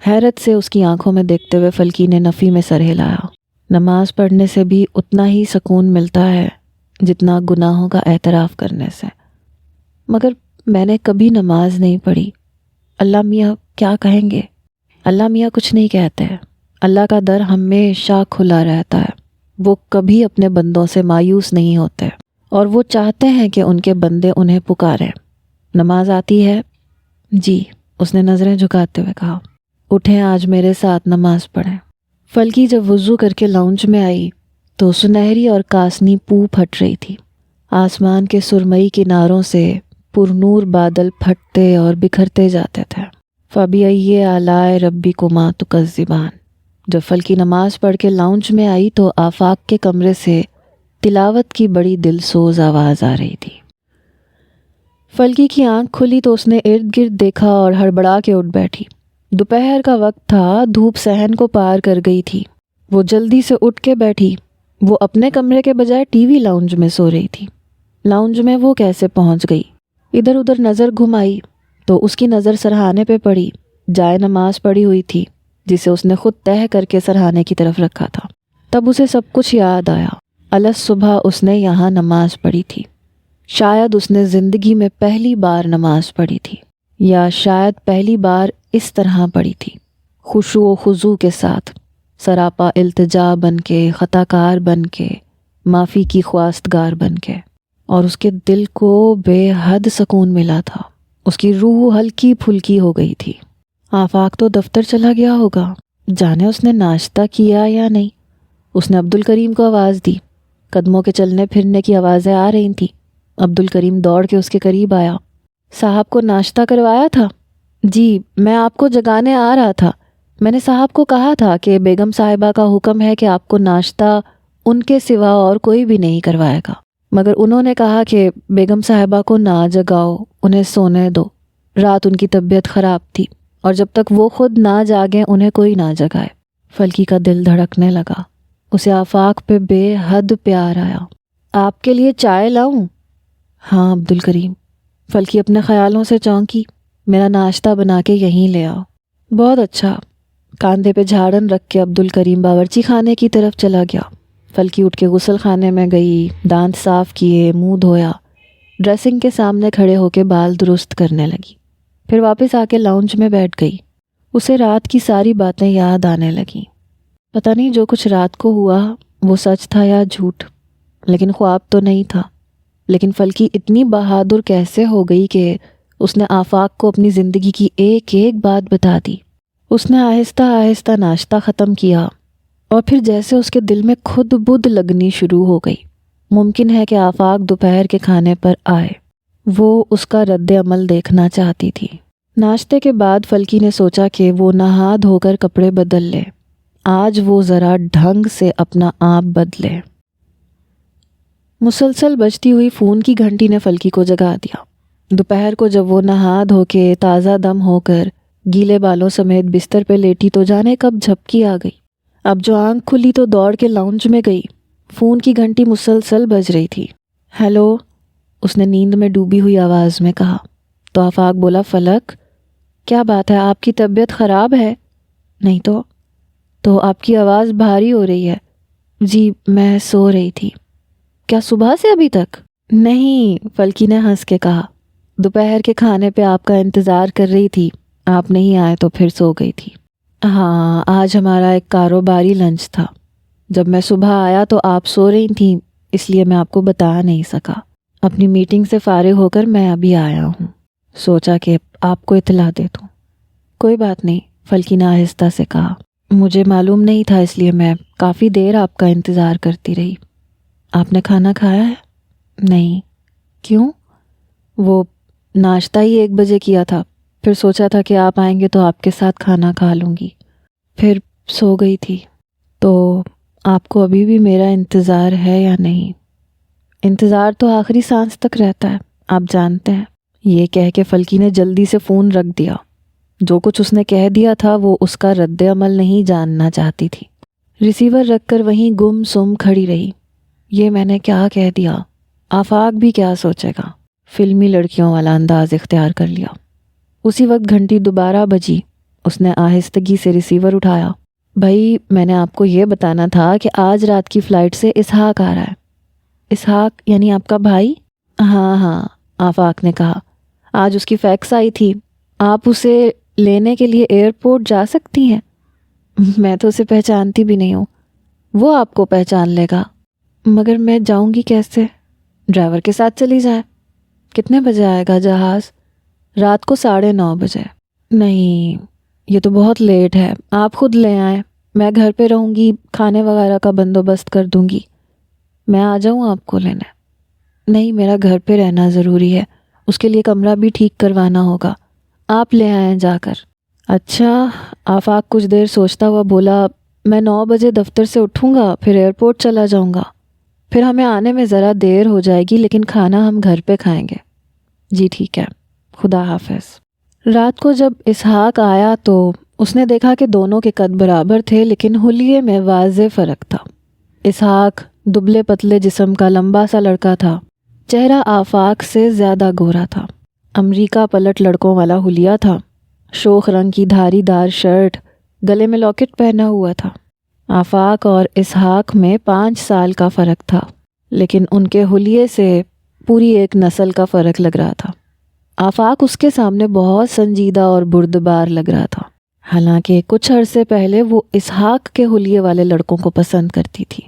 حیرت سے اس کی آنکھوں میں دیکھتے ہوئے فلکی نے نفی میں سر ہلایا۔ نماز پڑھنے سے بھی اتنا ہی سکون ملتا ہے جتنا گناہوں کا اعتراف کرنے سے، مگر میں نے کبھی نماز نہیں پڑھی۔ اللہ میاں کیا کہیں گے؟ اللہ میاں کچھ نہیں کہتے۔ اللہ کا در ہمیشہ کھلا رہتا ہے، وہ کبھی اپنے بندوں سے مایوس نہیں ہوتے، اور وہ چاہتے ہیں کہ ان کے بندے انہیں پکاریں۔ نماز آتی ہے؟ جی، اس نے نظریں جھکاتے ہوئے کہا۔ اٹھیں، آج میرے ساتھ نماز پڑھیں۔ فلکی جب وضو کر کے لاؤنج میں آئی تو سنہری اور کاسنی پو پھٹ رہی تھی۔ آسمان کے سرمئی کناروں سے پرنور بادل پھٹتے اور بکھرتے جاتے تھے۔ فَبِأَيِّ آلَاءِ رَبِّكُمَا تُكَذِّبَانِ۔ جب فلکی نماز پڑھ کے لاؤنج میں آئی تو آفاق کے کمرے سے تلاوت کی بڑی دل سوز آواز آ رہی تھی۔ فلکی کی آنکھ کھلی تو اس نے ارد گرد دیکھا اور ہڑبڑا کے اٹھ بیٹھی۔ دوپہر کا وقت تھا، دھوپ صحن کو پار کر گئی تھی۔ وہ جلدی سے اٹھ کے بیٹھی۔ وہ اپنے کمرے کے بجائے ٹی وی لاؤنج میں سو رہی تھی۔ لاؤنج میں وہ کیسے پہنچ گئی؟ ادھر ادھر نظر گھمائی تو اس کی نظر سرہانے پہ پڑی۔ جائے نماز پڑی ہوئی تھی جسے اس نے خود تہہ کر کے سرہانے کی طرف رکھا تھا۔ تب اسے سب کچھ یاد آیا۔ الگ صبح اس نے یہاں نماز پڑھی تھی۔ شاید اس نے زندگی میں پہلی بار نماز پڑھی تھی، یا شاید پہلی بار اس طرح پڑھی تھی، خشوع و خضوع کے ساتھ، سراپا التجا بن کے، خطا کار بن کے، معافی کی خواستگار بن کے، اور اس کے دل کو بے حد سکون ملا تھا۔ اس کی روح ہلکی پھلکی ہو گئی تھی۔ آفاق تو دفتر چلا گیا ہوگا، جانے اس نے ناشتہ کیا یا نہیں۔ اس نے عبدالکریم کو آواز دی۔ قدموں کے چلنے پھرنے کی آوازیں آ رہی تھیں۔ عبدالکریم دوڑ کے اس کے قریب آیا۔ صاحب کو ناشتہ کروایا تھا؟ جی میں آپ کو جگانے آ رہا تھا. میں نے صاحب کو کہا تھا کہ بیگم صاحبہ کا حکم ہے کہ آپ کو ناشتہ ان کے سوا اور کوئی بھی نہیں کروائے گا، مگر انہوں نے کہا کہ بیگم صاحبہ کو نہ جگاؤ، انہیں سونے دو. رات ان کی طبیعت خراب تھی اور جب تک وہ خود نہ جاگیں انہیں کوئی نہ جگائے. فلکی کا دل دھڑکنے لگا. اسے آفاق پہ بے حد پیار آیا. آپ کے لیے چائے لاؤں؟ ہاں عبدالکریم. فلکی اپنے خیالوں سے چونکی. میرا ناشتہ بنا کے یہیں لے آؤ. بہت اچھا. کاندھے پہ جھاڑن رکھ کے عبدالکریم باورچی خانے کی طرف چلا گیا. فلکی اٹھ کے غسل خانے میں گئی، دانت صاف کیے، منہ دھویا، ڈریسنگ کے سامنے کھڑے ہو کے بال درست کرنے لگی. پھر واپس آ کے لاؤنج میں بیٹھ گئی. اسے رات کی ساری باتیں یاد آنے لگیں. پتہ نہیں جو کچھ رات کو ہوا وہ سچ تھا یا جھوٹ، لیکن خواب تو نہیں تھا. لیکن فلکی اتنی بہادر کیسے ہو گئی کہ اس نے آفاق کو اپنی زندگی کی ایک ایک بات بتا دی. اس نے آہستہ آہستہ ناشتہ ختم کیا اور پھر جیسے اس کے دل میں خود بدھ لگنی شروع ہو گئی. ممکن ہے کہ آفاق دوپہر کے کھانے پر آئے. وہ اس کا رد عمل دیکھنا چاہتی تھی. ناشتے کے بعد فلکی نے سوچا کہ وہ نہا دھو کر کپڑے بدل لے. آج وہ ذرا ڈھنگ سے اپنا آپ بدلے. مسلسل بجتی ہوئی فون کی گھنٹی نے فلکی کو جگا دیا. دوپہر کو جب وہ نہا دھو کے تازہ دم ہو کر گیلے بالوں سمیت بستر پہ لیٹی تو جانے کب جھپکی آ گئی. اب جو آنکھ کھلی تو دوڑ کے لاؤنج میں گئی. فون کی گھنٹی مسلسل بج رہی تھی. ہیلو، اس نے نیند میں ڈوبی ہوئی آواز میں کہا. تو آفاق بولا، فلک کیا بات ہے، آپ کی طبیعت خراب ہے؟ نہیں تو آپ کی آواز بھاری ہو رہی ہے. جی میں سو رہی تھی. کیا صبح سے ابھی تک؟ نہیں، فلکی نے ہنس کے کہا. دوپہر کے کھانے پہ آپ کا انتظار کر رہی تھی، آپ نہیں آئے تو پھر سو گئی تھی. ہاں آج ہمارا ایک کاروباری لنچ تھا. جب میں صبح آیا تو آپ سو رہی تھیں، اس لیے میں آپ کو بتا نہیں سکا. اپنی میٹنگ سے فارغ ہو کر میں ابھی آیا ہوں، سوچا کہ آپ کو اطلاع دے دوں. کوئی بات نہیں، فلکی نے آہستہ سے کہا. مجھے معلوم نہیں تھا اس لیے میں کافی دیر آپ کا انتظار کرتی رہی. آپ نے کھانا کھایا ہے؟ نہیں. کیوں؟ وہ ناشتہ ہی 1 بجے کیا تھا، پھر سوچا تھا کہ آپ آئیں گے تو آپ کے ساتھ کھانا کھا لوں گی، پھر سو گئی تھی. تو آپ کو ابھی بھی میرا انتظار ہے یا نہیں؟ انتظار تو آخری سانس تک رہتا ہے، آپ جانتے ہیں. یہ کہہ کے فلکی نے جلدی سے فون رکھ دیا. جو کچھ اس نے کہہ دیا تھا وہ اس کا رد عمل نہیں جاننا چاہتی تھی. ریسیور رکھ کر وہیں گم سم کھڑی رہی. یہ میں نے کیا کہہ دیا؟ آفاق بھی کیا سوچے گا؟ فلمی لڑکیوں والا انداز اختیار کر لیا. اسی وقت گھنٹی دوبارہ بجی. اس نے آہستگی سے ریسیور اٹھایا. بھائی میں نے آپ کو یہ بتانا تھا کہ آج رات کی فلائٹ سے اسحاق آ رہا ہے. اسحاق یعنی آپ کا بھائی؟ ہاں آفاق نے کہا. آج اس کی فیکس آئی تھی. آپ اسے لینے کے لیے ایئرپورٹ جا سکتی ہیں. میں تو اسے پہچانتی بھی نہیں ہوں. وہ آپ کو پہچان لے گا. مگر میں جاؤں گی کیسے؟ ڈرائیور کے ساتھ چلی جائے. کتنے بجے آئے گا جہاز؟ رات کو 9:30 بجے. نہیں یہ تو بہت لیٹ ہے، آپ خود لے آئیں. میں گھر پہ رہوں گی، کھانے وغیرہ کا بندوبست کر دوں گی. میں آ جاؤں آپ کو لینے؟ نہیں میرا گھر پہ رہنا ضروری ہے، اس کے لیے کمرہ بھی ٹھیک کروانا ہوگا. آپ لے آئیں جا کر. اچھا. آفاق کچھ دیر سوچتا ہوا بولا، میں 9 بجے دفتر سے اٹھوں گا، پھر ایئرپورٹ چلا جاؤں گا. پھر ہمیں آنے میں ذرا دیر ہو جائے گی، لیکن کھانا ہم گھر پہ کھائیں گے. جی ٹھیک ہے، خدا حافظ. رات کو جب اسحاق آیا تو اس نے دیکھا کہ دونوں کے قد برابر تھے، لیکن حلیے میں واضح فرق تھا. اسحاق دبلے پتلے جسم کا لمبا سا لڑکا تھا. چہرہ آفاق سے زیادہ گورا تھا. امریکہ پلٹ لڑکوں والا حلیہ تھا. شوخ رنگ کی دھاری دار شرٹ، گلے میں لاکٹ پہنا ہوا تھا. آفاق اور اسحاق میں 5 سال کا فرق تھا، لیکن ان کے حلیے سے پوری ایک نسل کا فرق لگ رہا تھا. آفاق اس کے سامنے بہت سنجیدہ اور بردبار لگ رہا تھا، حالانکہ کچھ عرصے پہلے وہ اسحاق کے حلیے والے لڑکوں کو پسند کرتی تھی.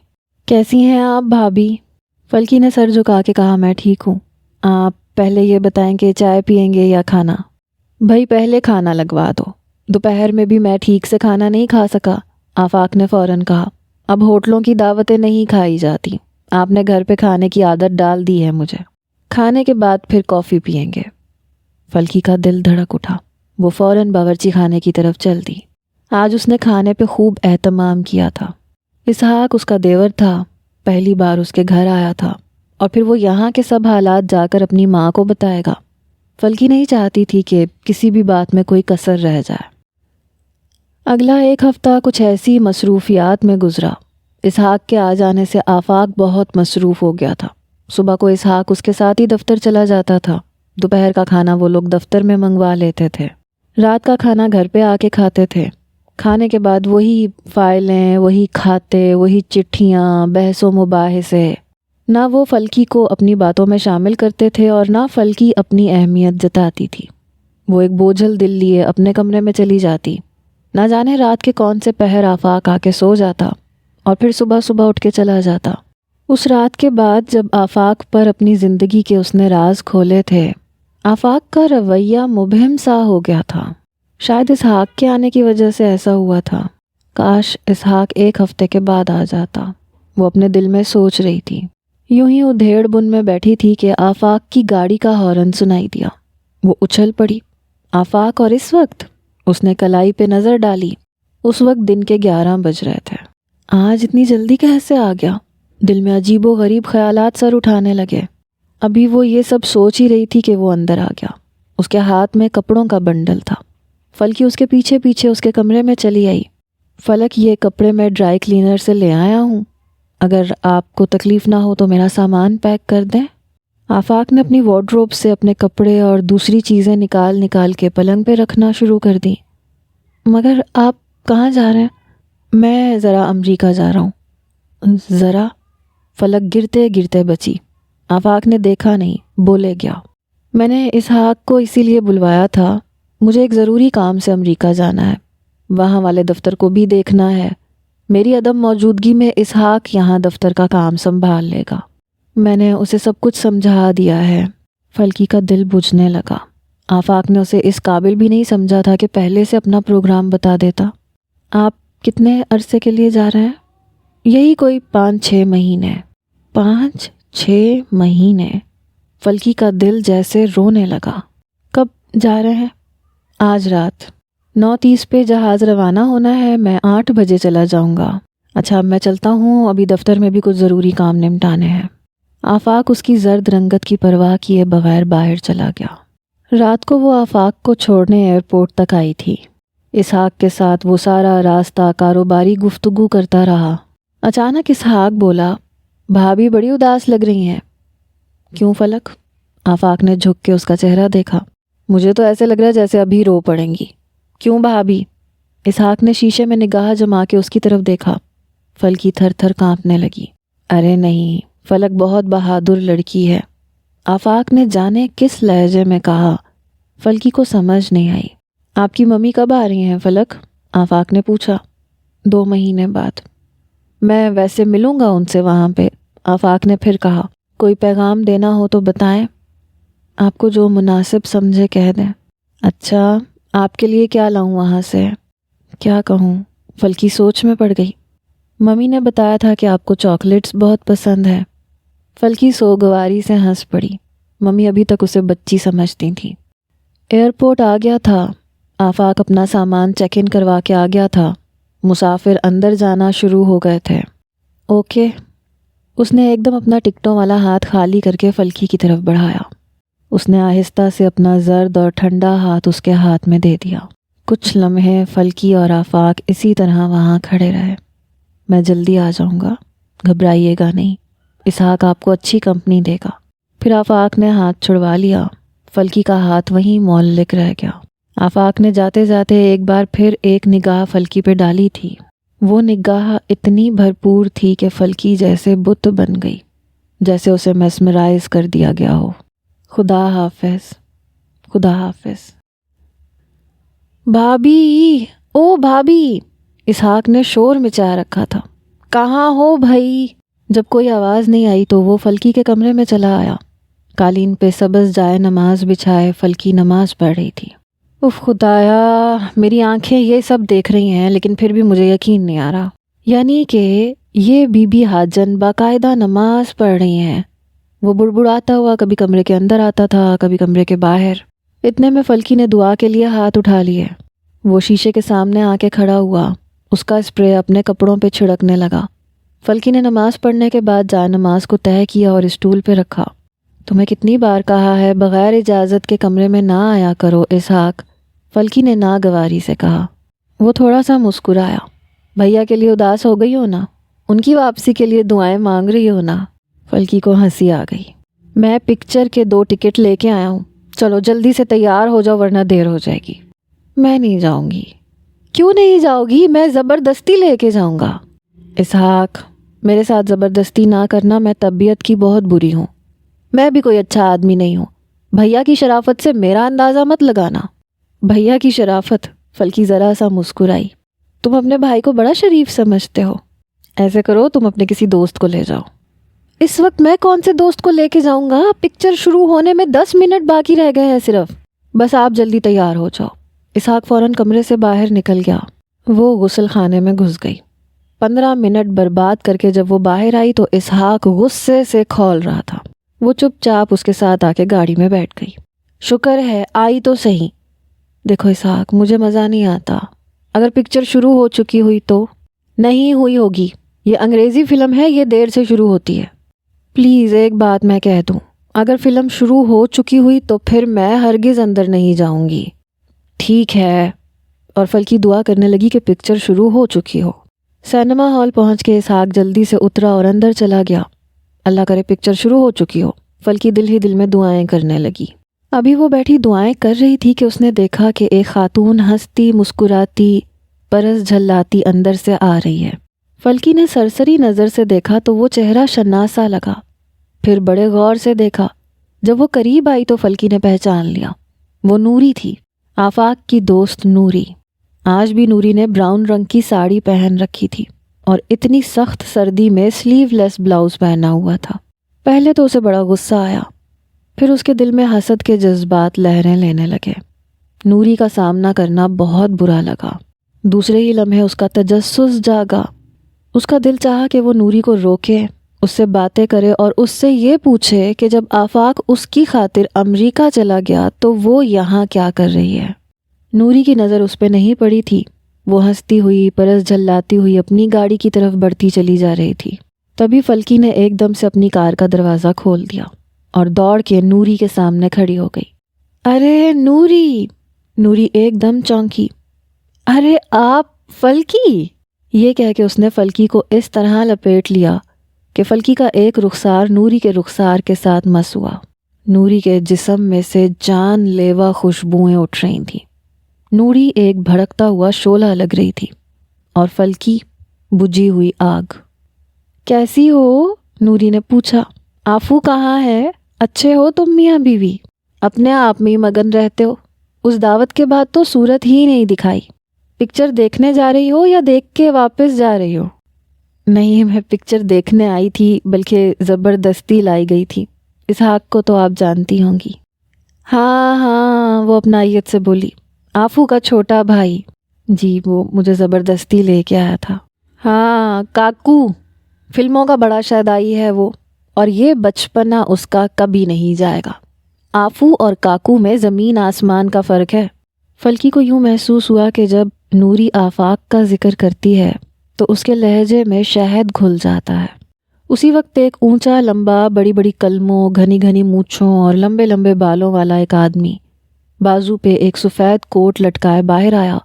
کیسی ہیں آپ بھابھی؟ فلکی نے سر جھکا کے کہا. میں ٹھیک ہوں. آپ پہلے یہ بتائیں کہ چائے پیئیں گے یا کھانا؟ بھائی پہلے کھانا لگوا دو. دوپہر میں بھی میں ٹھیک سے کھانا نہیں کھا سکا، آفاق نے فوراً کہا. اب ہوٹلوں کی دعوتیں نہیں کھائی جاتی، آپ نے گھر پہ کھانے کی عادت ڈال دی ہے مجھے. کھانے کے بعد پھر کافی پئیں گے. فلکی کا دل دھڑک اٹھا. وہ فوراً باورچی خانے کی طرف چل دی۔ آج اس نے کھانے پہ خوب اہتمام کیا تھا۔ اسحاق اس کا دیور تھا، پہلی بار اس کے گھر آیا تھا، اور پھر وہ یہاں کے سب حالات جا کر اپنی ماں کو بتائے گا۔ فلکی نہیں چاہتی تھی کہ کسی بھی بات میں کوئی کسر رہ جائے۔ اگلا ایک ہفتہ کچھ ایسی مصروفیات میں گزرا۔ اسحاق کے آ جانے سے آفاق بہت مصروف ہو گیا تھا۔ صبح کو اسحاق اس کے ساتھ ہی دفتر چلا جاتا تھا۔ دوپہر کا کھانا وہ لوگ دفتر میں منگوا لیتے تھے۔ رات کا کھانا گھر پہ آ کے کھاتے تھے۔ کھانے کے بعد وہی فائلیں، وہی کھاتے، وہی چٹھیاں، بحث و مباحثے۔ نہ وہ فلکی کو اپنی باتوں میں شامل کرتے تھے اور نہ فلکی اپنی اہمیت جتاتی تھی۔ وہ ایک بوجھل دل لیے اپنے کمرے میں چلی جاتی۔ نہ جانے رات کے کون سے پہر آفاق آ کے سو جاتا اور پھر صبح صبح اٹھ کے چلا جاتا۔ اس رات کے بعد جب آفاق پر اپنی زندگی کے اس نے راز کھولے تھے، آفاق کا رویہ مبہم سا ہو گیا تھا۔ شاید اسحاق کے آنے کی وجہ سے ایسا ہوا تھا۔ کاش اسحاق ایک ہفتے کے بعد آ جاتا، وہ اپنے دل میں سوچ رہی تھی۔ یوں ہی ادھیڑ بن میں بیٹھی تھی کہ آفاق کی گاڑی کا ہارن سنائی دیا۔ وہ اچھل پڑی۔ آفاق، اور اس وقت؟ اس نے کلائی پہ نظر ڈالی۔ اس وقت دن کے 11 بج رہے تھے۔ آج اتنی جلدی کیسے آ گیا؟ دل میں عجیب و غریب خیالات سر اٹھانے لگے۔ ابھی وہ یہ سب سوچ ہی رہی تھی کہ وہ اندر آ گیا۔ اس کے ہاتھ میں کپڑوں کا بنڈل تھا۔ فلکی اس کے پیچھے پیچھے اس کے کمرے میں چلی آئی۔ فلک، یہ کپڑے میں ڈرائی کلینر سے لے آیا ہوں، اگر آپ کو تکلیف نہ ہو تو میرا سامان پیک کر دیں۔ آفاق نے اپنی وارڈروب سے اپنے کپڑے اور دوسری چیزیں نکال نکال کے پلنگ پہ رکھنا شروع کر دی۔ مگر آپ کہاں جا رہے ہیں؟ میں ذرا امریکہ جا رہا ہوں۔ ذرا؟ فلک گرتے گرتے بچی۔ آفاق نے دیکھا نہیں، بولے گیا، میں نے اسحاق کو اسی لیے بلوایا تھا، مجھے ایک ضروری کام سے امریکہ جانا ہے، وہاں والے دفتر کو بھی دیکھنا ہے۔ میری عدم موجودگی میں اسحاق یہاں دفتر کا کام سنبھال لے گا۔ میں نے اسے سب کچھ سمجھا دیا ہے۔ فلکی کا دل بجھنے لگا۔ آفاق نے اسے اس قابل بھی نہیں سمجھا تھا کہ پہلے سے اپنا پروگرام بتا دیتا۔ آپ کتنے عرصے کے لیے جا رہے ہیں؟ یہی کوئی 5-6 مہینے۔ 5-6 مہینے؟ فلکی کا دل جیسے رونے لگا۔ کب جا رہے ہیں؟ آج رات 9:30 پہ جہاز روانہ ہونا ہے، میں 8 بجے چلا جاؤں گا۔ اچھا، اب میں چلتا ہوں، ابھی دفتر میں بھی کچھ ضروری کام نمٹانے ہیں۔ آفاق اس کی زرد رنگت کی پرواہ کیے بغیر باہر چلا گیا۔ رات کو وہ آفاق کو چھوڑنے ایئرپورٹ تک آئی تھی۔ اسحاق کے ساتھ وہ سارا راستہ کاروباری گفتگو کرتا رہا۔ اچانک اسحاق بولا، بھابھی بڑی اداس لگ رہی ہیں۔ کیوں فلک؟ آفاق نے جھک کے اس کا چہرہ دیکھا۔ مجھے تو ایسے لگ رہا ہے جیسے ابھی رو پڑیں گی۔ کیوں بھابھی؟ اسحاق نے شیشے میں نگاہ جما کے اس کی طرف دیکھا۔ فلکی تھر تھر کانپنے لگی۔ ارے نہیں، فلک بہت بہادر لڑکی ہے۔ آفاق نے جانے کس لہجے میں کہا، فلکی کو سمجھ نہیں آئی۔ آپ کی ممی کب آ رہی ہیں فلک؟ آفاق نے پوچھا۔ 2 مہینے بعد۔ میں ویسے ملوں گا ان سے وہاں پہ، آفاق نے پھر کہا۔ کوئی پیغام دینا ہو تو بتائیں، آپ کو جو مناسب سمجھے کہہ دیں۔ اچھا، آپ کے لیے کیا لاؤں وہاں سے؟ کیا کہوں؟ فلکی سوچ میں پڑ گئی۔ ممی نے بتایا تھا کہ آپ کو چاکلیٹس بہت پسند ہے۔ فلکی سوگواری سے ہنس پڑی۔ ممی ابھی تک اسے بچی سمجھتی تھیں۔ ایئرپورٹ آ گیا تھا۔ آفاق اپنا سامان چیک ان کروا کے آ گیا تھا۔ مسافر اندر جانا شروع ہو گئے تھے۔ اوکے، اس نے ایک دم اپنا ٹکٹوں والا ہاتھ خالی کر کے فلکی کی طرف بڑھایا۔ اس نے آہستہ سے اپنا زرد اور ٹھنڈا ہاتھ اس کے ہاتھ میں دے دیا۔ کچھ لمحے فلکی اور آفاق اسی طرح وہاں کھڑے رہے۔ میں جلدی آ جاؤں گا، گھبرائیے گا نہیں، اسحاق آپ کو اچھی کمپنی دے گا۔ پھر آفاق نے ہاتھ چھڑوا لیا۔ فلکی کا ہاتھ وہیں معلق رہ گیا۔ آفاق نے جاتے جاتے ایک بار پھر ایک نگاہ فلکی پہ ڈالی تھی۔ وہ نگاہ اتنی بھرپور تھی کہ فلکی جیسے بت بن گئی، جیسے اسے میسمرائز کر دیا گیا ہو۔ خدا حافظ، خدا حافظ۔ بھابھی، او بھابھی! اسحاق نے شور مچا رکھا تھا۔ کہاں ہو بھائی؟ جب کوئی آواز نہیں آئی تو وہ فلکی کے کمرے میں چلا آیا۔ قالین پہ سبز جائے نماز بچھائے فلکی نماز پڑھ رہی تھی۔ اف خدایا، میری آنکھیں یہ سب دیکھ رہی ہیں لیکن پھر بھی مجھے یقین نہیں آ رہا، یعنی کہ یہ بی بی حاجن باقاعدہ نماز پڑھ رہی ہیں۔ وہ بڑبڑاتا ہوا کبھی کمرے کے اندر آتا تھا، کبھی کمرے کے باہر۔ اتنے میں فلکی نے دعا کے لیے ہاتھ اٹھا لیے۔ وہ شیشے کے سامنے آ کے کھڑا ہوا، اس کا اسپرے اپنے کپڑوں پہ چھڑکنے لگا۔ فلکی نے نماز پڑھنے کے بعد جائے نماز کو طے کیا اور اسٹول پہ رکھا۔ تمہیں کتنی بار کہا ہے بغیر اجازت کے کمرے میں نہ آیا کرو اسحاق، فلکی نے ناگواری سے کہا۔ وہ تھوڑا سا مسکرایا۔ بھیا کے لیے اداس ہو گئی ہو نا؟ ان کی واپسی کے لیے دعائیں مانگ رہی ہو نا؟ فلکی کو ہنسی آ گئی۔ میں پکچر کے 2 ٹکٹ لے کے آیا ہوں، چلو جلدی سے تیار ہو جاؤ ورنہ دیر ہو جائے گی۔ میں نہیں جاؤں گی۔ کیوں نہیں جاؤ گی؟ میں زبردستی لے کے جاؤں گا۔ اسحاق، میرے ساتھ زبردستی نہ کرنا، میں طبیعت کی بہت بری ہوں، میں بھی کوئی اچھا آدمی نہیں ہوں۔ بھیا کی شرافت سے میرا اندازہ مت لگانا۔ بھیا کی شرافت؟ فلکی ذرا سا مسکرائی۔ تم اپنے بھائی کو بڑا شریف سمجھتے ہو۔ ایسے کرو تم اپنے کسی دوست کو لے جاؤ۔ اس وقت میں کون سے دوست کو لے کے جاؤں گا؟ پکچر شروع ہونے میں 10 منٹ باقی رہ گئے ہیں صرف، بس آپ جلدی تیار ہو جاؤ۔ اسحاق فوراً کمرے سے باہر نکل گیا۔ وہ غسل خانے میں گھس گئی۔ 15 منٹ برباد کر کے جب وہ باہر آئی تو اسحاق غصے سے کھول رہا تھا۔ وہ چپ چاپ اس کے ساتھ آ کے گاڑی میں بیٹھ گئی۔ شکر ہے آئی تو صحیح۔ دیکھو اسحاق، مجھے مزہ نہیں آتا۔ اگر پکچر شروع ہو چکی ہوئی تو؟ نہیں ہوئی ہوگی، یہ انگریزی فلم ہے، یہ دیر سے شروع ہوتی ہے۔ پلیز ایک بات میں کہہ دوں، اگر فلم شروع ہو چکی ہوئی تو پھر میں ہرگز اندر نہیں جاؤں گی۔ ٹھیک ہے۔ اور فلکی دعا کرنے لگی کہ پکچر شروع ہو چکی ہو۔ سینما ہال پہنچ کے اسحاق جلدی سے اترا اور اندر چلا گیا۔ اللہ کرے پکچر شروع ہو چکی ہو، فلکی دل ہی دل میں دعائیں کرنے لگی۔ ابھی وہ بیٹھی دعائیں کر رہی تھی کہ اس نے دیکھا کہ ایک خاتون ہنستی مسکراتی پرس جھلاتی اندر سے آ رہی ہے۔ فلکی نے سرسری نظر سے دیکھا تو وہ چہرہ شناسا لگا، پھر بڑے غور سے دیکھا۔ جب وہ قریب آئی تو فلکی نے پہچان لیا، وہ نوری تھی، آفاق کی دوست نوری۔ آج بھی نوری نے براؤن رنگ کی ساڑی پہن رکھی تھی اور اتنی سخت سردی میں سلیو لیس بلاؤز پہنا ہوا تھا۔ پہلے تو اسے بڑا غصہ آیا، پھر اس کے دل میں حسد کے جذبات لہریں لینے لگے۔ نوری کا سامنا کرنا بہت برا لگا۔ دوسرے ہی لمحے اس کا تجسس جاگا۔ اس کا دل چاہا کہ وہ نوری کو روکے، اس سے باتیں کرے اور اس سے یہ پوچھے کہ جب آفاق اس کی خاطر امریکہ چلا گیا تو وہ یہاں کیا کر رہی ہے۔ نوری کی نظر اس پہ نہیں پڑی تھی۔ وہ ہنستی ہوئی پرس جھلاتی ہوئی اپنی گاڑی کی طرف بڑھتی چلی جا رہی تھی۔ تبھی فلکی نے ایک دم سے اپنی کار کا دروازہ کھول دیا اور دوڑ کے نوری کے سامنے کھڑی ہو گئی۔ ارے نوری! نوری ایک دم چونکی۔ ارے آپ فلکی! یہ کہہ کے اس نے فلکی کو اس طرح لپیٹ لیا کہ فلکی کا ایک رخسار نوری کے رخسار کے ساتھ مس ہوا۔ نوری کے جسم میں سے جان لیوا خوشبوئیں اٹھ رہی تھیں۔ نوری ایک بھڑکتا ہوا شعلہ لگ رہی تھی اور فلکی بجھی ہوئی آگ۔ کیسی ہو؟ نوری نے پوچھا۔ آفو کہاں ہے؟ اچھے ہو تم میاں بیوی؟ اپنے آپ میں مگن رہتے ہو، اس دعوت کے بعد تو صورت ہی نہیں دکھائی۔ پکچر دیکھنے جا رہی ہو یا دیکھ کے واپس جا رہی ہو؟ نہیں، میں پکچر دیکھنے آئی تھی، بلکہ زبردستی لائی گئی تھی۔ اسحاق کو تو آپ جانتی ہوں گی۔ ہاں ہاں، وہ اپنائیت سے بولی۔ آفو کا چھوٹا بھائی؟ جی، وہ مجھے زبردستی لے کے آیا تھا۔ ہاں، کاکو، فلموں کا بڑا شیدائی ہے وہ، اور یہ بچپنا اس کا کبھی نہیں جائے گا۔ آفو اور کاکو میں زمین آسمان کا فرق ہے۔ فلکی کو یوں محسوس ہوا کہ جب نوری آفاق کا ذکر کرتی ہے تو اس کے لہجے میں شہد گھل جاتا ہے۔ اسی وقت ایک اونچا لمبا بڑی بڑی کلموں گھنی گھنی مونچھوں اور لمبے لمبے بالوں والا ایک آدمی بازو پہ ایک سفید کوٹ لٹکائے باہر آیا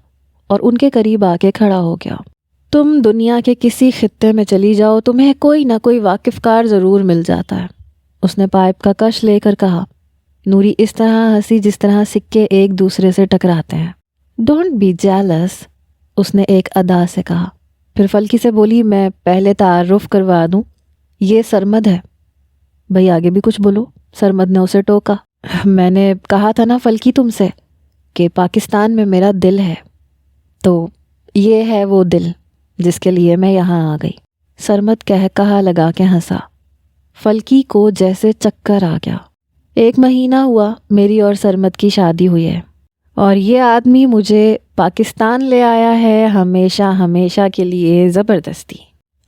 اور ان کے قریب آ کے کھڑا ہو گیا۔ تم دنیا کے کسی خطے میں چلی جاؤ، تمہیں کوئی نہ کوئی واقف کار ضرور مل جاتا ہے، اس نے پائپ کا کش لے کر کہا۔ نوری اس طرح ہنسی جس طرح سکے ایک دوسرے سے ٹکراتے ہیں۔ ڈونٹ بی جیلس، اس نے ایک ادا سے کہا۔ پھر فلکی سے بولی، میں پہلے تعارف کروا دوں، یہ سرمد ہے۔ بھئی آگے بھی کچھ بولو، سرمد نے اسے ٹوکا۔ میں نے کہا تھا نا فلکی تم سے کہ پاکستان میں میرا دل ہے، تو یہ ہے وہ دل جس کے لیے میں یہاں آ گئی۔ سرمد کہا لگا کے ہنسا۔ فلکی کو جیسے چکر آ گیا۔ 1 مہینہ ہوا میری اور سرمد کی شادی ہوئی ہے، اور یہ آدمی مجھے پاکستان لے آیا ہے ہمیشہ ہمیشہ کے لیے زبردستی۔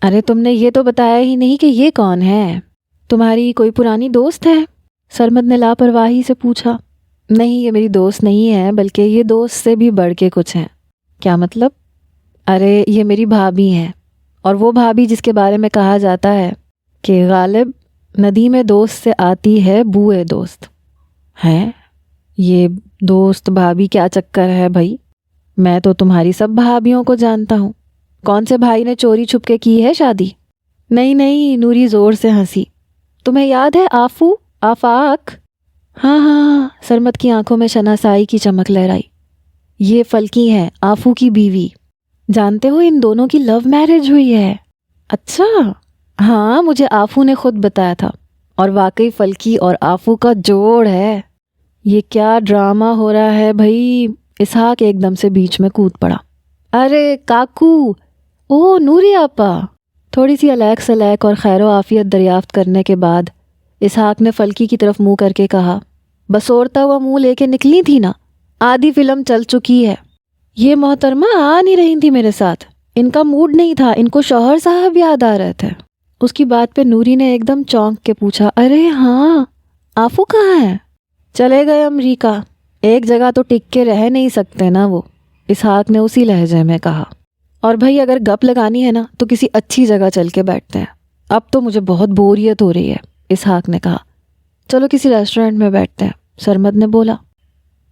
ارے تم نے یہ تو بتایا ہی نہیں کہ یہ کون ہے؟ تمہاری کوئی پرانی دوست ہے؟ سرمد نے لاپرواہی سے پوچھا۔ نہیں یہ میری دوست نہیں ہے بلکہ یہ دوست سے بھی بڑھ کے کچھ ہیں۔ کیا مطلب؟ ارے یہ میری بھابھی ہیں، اور وہ بھابھی جس کے بارے میں کہا جاتا ہے کہ غالب ندی میں دوست سے آتی ہے بوئے دوست ہیں۔ یہ دوست بھابھی کیا چکر ہے بھائی؟ میں تو تمہاری سب بھابھیوں کو جانتا ہوں۔ کون سے بھائی نے چوری چھپ کے کی ہے شادی؟ نہیں نہیں، نوری زور سے ہنسی۔ تمہیں یاد ہے آفاق؟ ہاں ہاں، سرمد کی آنکھوں میں شناسائی کی چمک لہرائی۔ یہ فلکی ہے، آفو کی بیوی۔ جانتے ہو ان دونوں کی لو میرج ہوئی ہے۔ اچھا؟ ہاں مجھے آفو نے خود بتایا تھا، اور واقعی فلکی اور آفو کا جوڑ ہے۔ یہ کیا ڈرامہ ہو رہا ہے بھائی؟ اسحاق ایک دم سے بیچ میں کود پڑا۔ ارے کاکو، او نوری آپا۔ تھوڑی سی الیک سلیک اور خیر و عافیت دریافت کرنے کے بعد اسحاق نے فلکی کی طرف منہ کر کے کہا، بسورتا ہوا منہ لے کے نکلی تھی نا، آدھی فلم چل چکی ہے۔ یہ محترمہ آ نہیں رہی تھی میرے ساتھ، ان کا موڈ نہیں تھا، ان کو شوہر صاحب یاد آ رہے تھے۔ اس کی بات پہ نوری نے ایک دم چونک کے پوچھا، ارے ہاں آفو کہاں ہے؟ چلے گئے امریکہ، ایک جگہ تو ٹک کے رہ نہیں سکتے نا وہ، اسحاق نے اسی لہجے میں کہا۔ اور بھائی اگر گپ لگانی ہے نا تو کسی اچھی جگہ چل کے بیٹھتے ہیں، اب تو مجھے بہت بوریت ہو رہی ہے، اسحاق نے کہا۔ چلو کسی ریسٹورنٹ میں بیٹھتے ہیں، سرمد نے بولا۔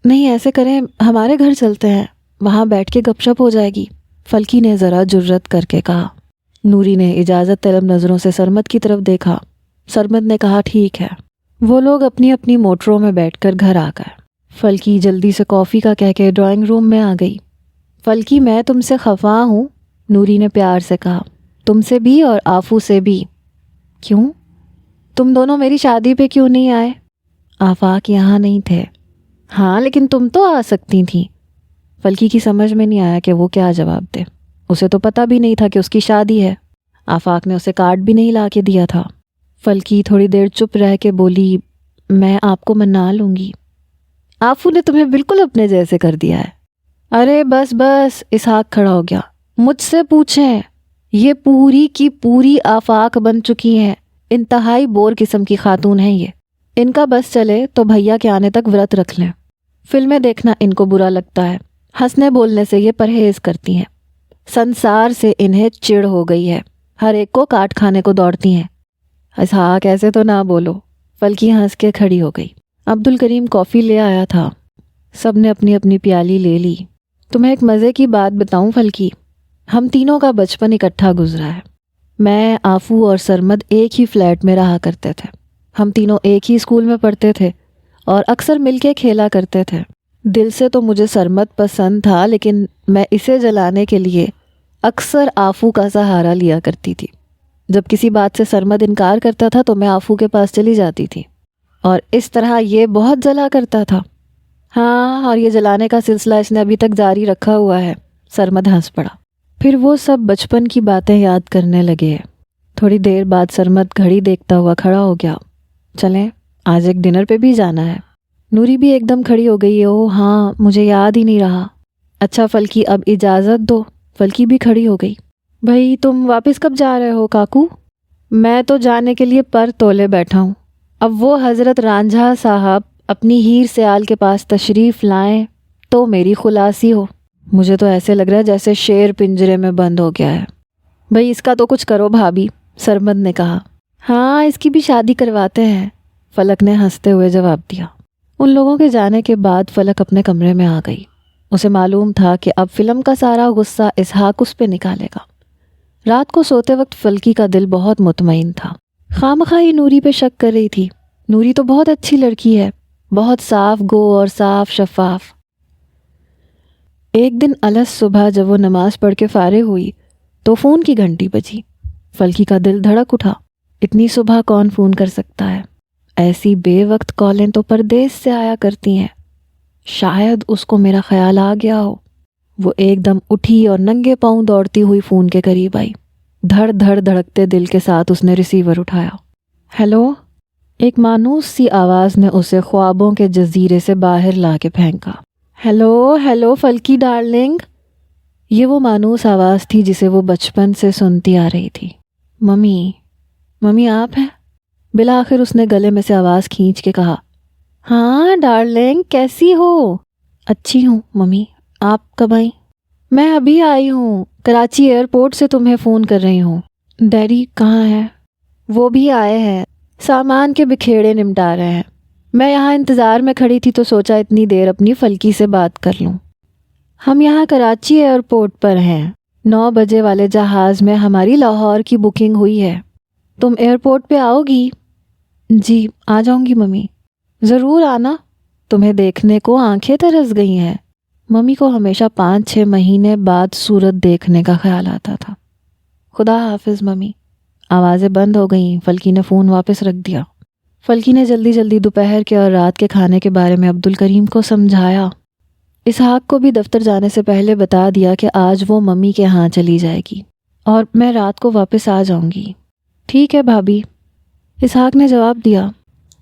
نہیں ایسے کریں، ہمارے گھر چلتے ہیں، وہاں بیٹھ کے گپ شپ ہو جائے گی، فلکی نے ذرا جرت کر کے کہا۔ نوری نے اجازت طلب نظروں سے سرمد کی طرف دیکھا۔ سرمد نے کہا ٹھیک ہے۔ وہ لوگ اپنی اپنی موٹروں میں بیٹھ کر گھر آ گئے۔ فلکی جلدی سے کافی کا کہہ کے ڈرائنگ روم میں آ گئی۔ فلکی میں تم سے خفا ہوں، نوری نے پیار سے کہا، تم سے بھی اور آفو سے بھی۔ کیوں؟ تم دونوں میری شادی پہ کیوں نہیں آئے؟ آفاق یہاں نہیں تھے۔ ہاں لیکن تم تو آ سکتی تھیں۔ فلکی کی سمجھ میں نہیں آیا کہ وہ کیا جواب دے، اسے تو پتہ بھی نہیں تھا کہ اس کی شادی ہے، آفاق نے اسے کارڈ بھی نہیں لا کے دیا تھا۔ فلکی تھوڑی دیر چپ رہ کے بولی، میں آپ کو منا لوں گی، آفو نے تمہیں بالکل اپنے جیسے کر دیا ہے۔ ارے بس بس، اسحاق کھڑا ہو گیا، مجھ سے پوچھیں، یہ پوری کی پوری آفاق بن چکی ہیں، انتہائی بور قسم کی خاتون ہیں یہ، ان کا بس چلے تو بھیا کے آنے تک ورت رکھ لیں، فلمیں دیکھنا ان کو برا لگتا ہے، ہنسنے بولنے سے یہ پرہیز کرتی ہیں، سنسار سے انہیں چڑ ہو گئی ہے، ہر ایک کو کاٹ کھانے کو دوڑتی ہیں۔ اسحاق ایسے تو نہ بولو، فلکی ہنس کے کھڑی ہو گئی۔ عبدالکریم کافی لے آیا تھا، سب نے اپنی اپنی پیالی لے لی۔ تمہیں ایک مزے کی بات بتاؤں فلکی، ہم تینوں کا بچپن اکٹھا گزرا ہے، میں، آفو اور سرمد ایک ہی فلیٹ میں رہا کرتے تھے، ہم تینوں ایک ہی اسکول میں پڑھتے تھے اور اکثر مل کے کھیلا کرتے تھے۔ دل سے تو مجھے سرمد پسند تھا، لیکن میں اسے جلانے کے لیے اکثر آفو کا سہارا لیا کرتی تھی۔ جب کسی بات سے سرمد انکار کرتا تھا تو میں آفو کے پاس چلی جاتی تھی، اور اس طرح یہ بہت جلا کرتا تھا۔ ہاں، اور یہ جلانے کا سلسلہ اس نے ابھی تک جاری رکھا ہوا ہے، سرمد ہنس پڑا۔ پھر وہ سب بچپن کی باتیں یاد کرنے لگے۔ تھوڑی دیر بعد سرمد گھڑی دیکھتا ہوا کھڑا ہو گیا، چلیں آج ایک ڈنر پہ بھی جانا ہے۔ نوری بھی ایک دم کھڑی ہو گئی، او ہاں مجھے یاد ہی نہیں رہا۔ اچھا فلکی اب اجازت دو، فلکی بھی کھڑی ہو گئی۔ بھائی تم واپس کب جا رہے ہو کاکو؟ میں تو جانے کے لیے پر تولے بیٹھا ہوں، اب وہ حضرت رانجھا صاحب اپنی ہیر سیال کے پاس تشریف لائیں تو میری خلاصی ہو۔ مجھے تو ایسے لگ رہا ہے جیسے شیر پنجرے میں بند ہو گیا ہے۔ بھائی اس کا تو کچھ کرو بھابھی، سرمد نے کہا۔ ہاں اس کی بھی شادی کرواتے ہیں، فلک نے ہنستے ہوئے جواب دیا۔ ان لوگوں کے جانے کے بعد فلک اپنے کمرے میں آ گئی۔ اسے معلوم تھا کہ اب فلم کا سارا غصہ اسحاق اس پہ نکالے گا۔ رات کو سوتے وقت فلکی کا دل بہت مطمئن تھا، خواہ ہی نوری پہ شک کر رہی تھی۔ نوری تو بہت اچھی لڑکی ہے، بہت صاف گو اور صاف شفاف۔ ایک دن الس صبح جب وہ نماز پڑھ کے فارغ ہوئی تو فون کی گھنٹی بجی۔ فلکی کا دل دھڑک اٹھا، اتنی صبح کون فون کر سکتا ہے؟ ایسی بے وقت کالیں تو پردیس سے آیا کرتی ہیں، شاید اس کو میرا خیال آ گیا ہو۔ وہ ایک دم اٹھی اور ننگے پاؤں دوڑتی ہوئی فون کے قریب آئی۔ دھڑ دھڑ دھڑکتے دل کے ساتھ اس نے ریسیور اٹھایا۔ ہیلو؟ ایک مانوس سی آواز نے اسے خوابوں کے جزیرے سے باہر لا کے پھینکا۔ ہیلو ہیلو فلکی ڈارلنگ، یہ وہ مانوس آواز تھی جسے وہ بچپن سے سنتی آ رہی تھی۔ ممی آپ ہیں؟ بالآخر اس نے گلے میں سے آواز کھینچ کے کہا، ہاں ڈارلنگ، کیسی ہو؟ اچھی ہوں ممی، آپ کب آئیں؟ میں ابھی آئی ہوں، کراچی ایئرپورٹ سے تمہیں فون کر رہی ہوں۔ ڈیڈی کہاں ہے؟ وہ بھی آئے ہیں، سامان کے بکھیڑے نمٹا رہے ہیں۔ میں یہاں انتظار میں کھڑی تھی تو سوچا اتنی دیر اپنی فلکی سے بات کر لوں۔ ہم یہاں کراچی ایئرپورٹ پر ہیں، 9 بجے والے جہاز میں ہماری لاہور کی بکنگ ہوئی ہے۔ تم ایئرپورٹ پہ آؤ گی؟ جی آ جاؤں گی ممی۔ ضرور آنا، تمہیں دیکھنے کو آنکھیں ترس گئی ہیں۔ ممی کو ہمیشہ 5-6 مہینے بعد صورت دیکھنے کا خیال آتا تھا۔ خدا حافظ ممی۔ آوازیں بند ہو گئیں، فلکی نے فون واپس رکھ دیا۔ فلکی نے جلدی جلدی دوپہر کے اور رات کے کھانے کے بارے میں عبدالکریم کو سمجھایا۔ اسحاق کو بھی دفتر جانے سے پہلے بتا دیا کہ آج وہ ممی کے ہاں چلی جائے گی اور میں رات کو واپس آ جاؤں گی۔ ٹھیک ہے بھابھی، اسحاق نے جواب دیا۔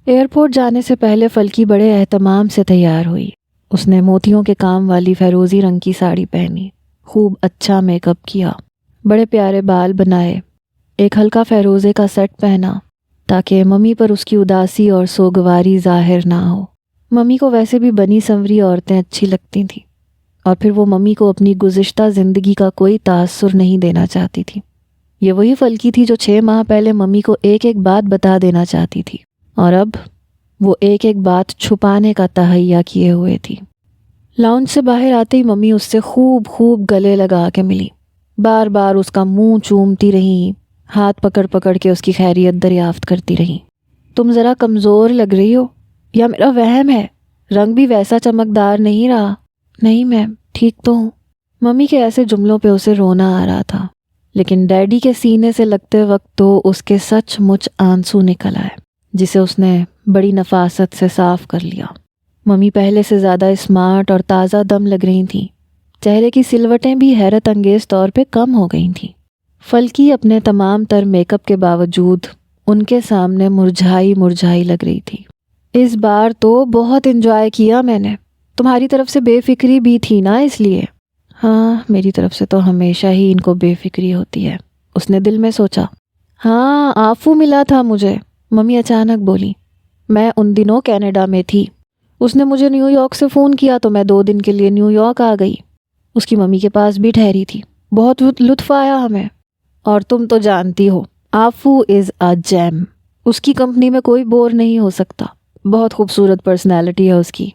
ایئرپورٹ جانے سے پہلے فلکی بڑے اہتمام سے تیار ہوئی۔ اس نے موتیوں کے کام والی فیروزی رنگ کی ساڑی پہنی، خوب اچھا میک اپ کیا، بڑے پیارے بال بنائے، ایک ہلکا فیروزے کا سیٹ پہنا تاکہ ممی پر اس کی اداسی اور سوگواری ظاہر نہ ہو۔ ممی کو ویسے بھی بنی سنوری عورتیں اچھی لگتی تھیں، اور پھر وہ ممی کو اپنی گزشتہ زندگی کا کوئی تاثر نہیں دینا چاہتی تھی۔ یہ وہی فلکی تھی جو 6 ماہ پہلے ممی کو ایک ایک بات بتا دینا چاہتی تھی، اور اب وہ ایک ایک بات چھپانے کا تہیہ کیے ہوئے تھی۔ لاؤنج سے باہر آتے ہی ممی اس سے خوب گلے لگا کے ملی، بار بار اس کا منہ چومتی رہیں، ہاتھ پکڑ پکڑ کے اس کی خیریت دریافت کرتی رہیں۔ تم ذرا کمزور لگ رہی ہو، یا میرا وہم ہے؟ رنگ بھی ویسا چمکدار نہیں رہا۔ نہیں میں ٹھیک تو ہوں۔ ممی کے ایسے جملوں پہ اسے رونا آ رہا تھا، لیکن ڈیڈی کے سینے سے لگتے وقت تو اس کے سچ مچ آنسو نکل آئے، جسے اس نے بڑی نفاست سے صاف کر لیا۔ ممی پہلے سے زیادہ اسمارٹ اور تازہ دم لگ رہی تھیں، چہرے کی سلوٹیں بھی حیرت انگیز طور پہ کم ہو گئی تھیں۔ فلکی اپنے تمام تر میک اپ کے باوجود ان کے سامنے مرجھائی لگ رہی تھی۔ اس بار تو بہت انجوائے کیا میں نے، تمہاری طرف سے بے فکری بھی تھی نا، اس لیے۔ ہاں میری طرف سے تو ہمیشہ ہی ان کو بے فکری ہوتی ہے، اس نے دل میں سوچا۔ ہاں آفو ملا تھا مجھے، ممی اچانک بولی۔ میں ان دنوں کینیڈا میں تھی، اس نے مجھے نیو یارک سے فون کیا تو میں 2 دن کے لیے نیو یارک آ گئی، اس کی ممی کے پاس بھی ٹھہری تھی۔ بہت لطف آیا ہمیں، اور تم تو جانتی ہو آفو از اے جیم، اس کی کمپنی میں کوئی بور نہیں ہو سکتا، بہت خوبصورت پرسنالٹی ہے اس کی۔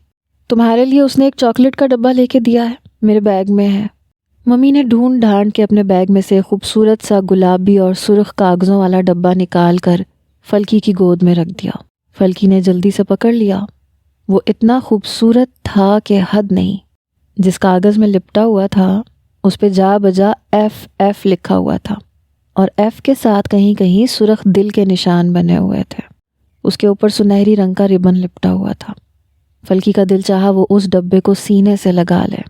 تمہارے لیے اس نے ایک چاکلیٹ کا ڈبہ لے کے دیا ہے، میرے بیگ میں ہے۔ ممی نے ڈھونڈ ڈھانڈ کے اپنے بیگ میں سے خوبصورت سا گلابی اور سرخ کاغذوں والا ڈبہ نکال کر فلکی کی گود میں رکھ دیا۔ فلکی نے جلدی سے پکڑ لیا۔ وہ اتنا خوبصورت تھا کہ حد نہیں۔ جس کاغذ میں لپٹا ہوا تھا اس پہ جا بجا FF لکھا ہوا تھا، اور F کے ساتھ کہیں کہیں سرخ دل کے نشان بنے ہوئے تھے۔ اس کے اوپر سنہری رنگ کا ربن لپٹا ہوا تھا۔ فلکی کا دل چاہا وہ اس ڈبے کو سینے سے لگا لے۔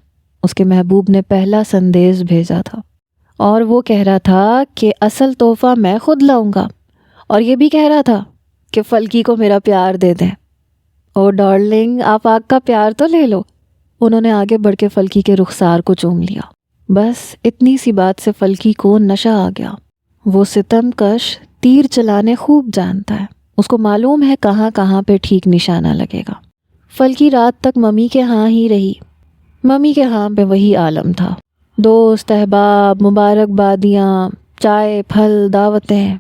اس کے محبوب نے پہلا سندیش بھیجا تھا، اور وہ کہہ رہا تھا کہ اصل تحفہ میں خود لاؤں گا، اور یہ بھی کہہ رہا تھا کہ فلکی کو میرا پیار دے دیں۔ او ڈارلنگ، آپ آگ کا پیار تو لے لو۔ انہوں نے آگے بڑھ کے فلکی کے رخسار کو چوم لیا۔ بس اتنی سی بات سے فلکی کو نشہ آ گیا۔ وہ ستم کش تیر چلانے خوب جانتا ہے، اس کو معلوم ہے کہاں کہاں پہ ٹھیک نشانہ لگے گا۔ فلکی رات تک ممی کے ہاں ہی رہی۔ ممی کے ہاں پہ وہی عالم تھا، دوست احباب، مبارکبادیاں، چائے پھل، دعوتیں۔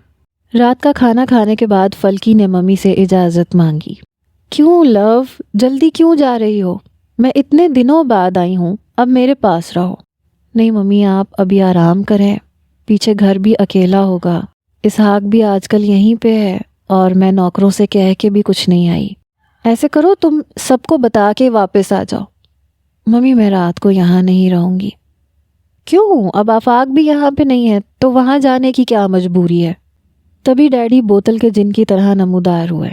رات کا کھانا کھانے کے بعد فلکی نے ممی سے اجازت مانگی۔ کیوں لو، جلدی کیوں جا رہی ہو؟ میں اتنے دنوں بعد آئی ہوں، اب میرے پاس رہو۔ نہیں ممی، آپ ابھی آرام کریں، پیچھے گھر بھی اکیلا ہوگا، اسحاق بھی آج کل یہیں پہ ہے، اور میں نوکروں سے کہہ کے بھی کچھ نہیں آئی۔ ایسے کرو تم سب کو بتا کے واپس آ جاؤ۔ ممی میں رات کو یہاں نہیں رہوں گی۔ کیوں؟ اب آفاق بھی یہاں پہ نہیں ہے تو وہاں جانے کی کیا مجبوری ہے؟ تبھی ڈیڈی بوتل کے جن کی طرح نمودار ہوئے۔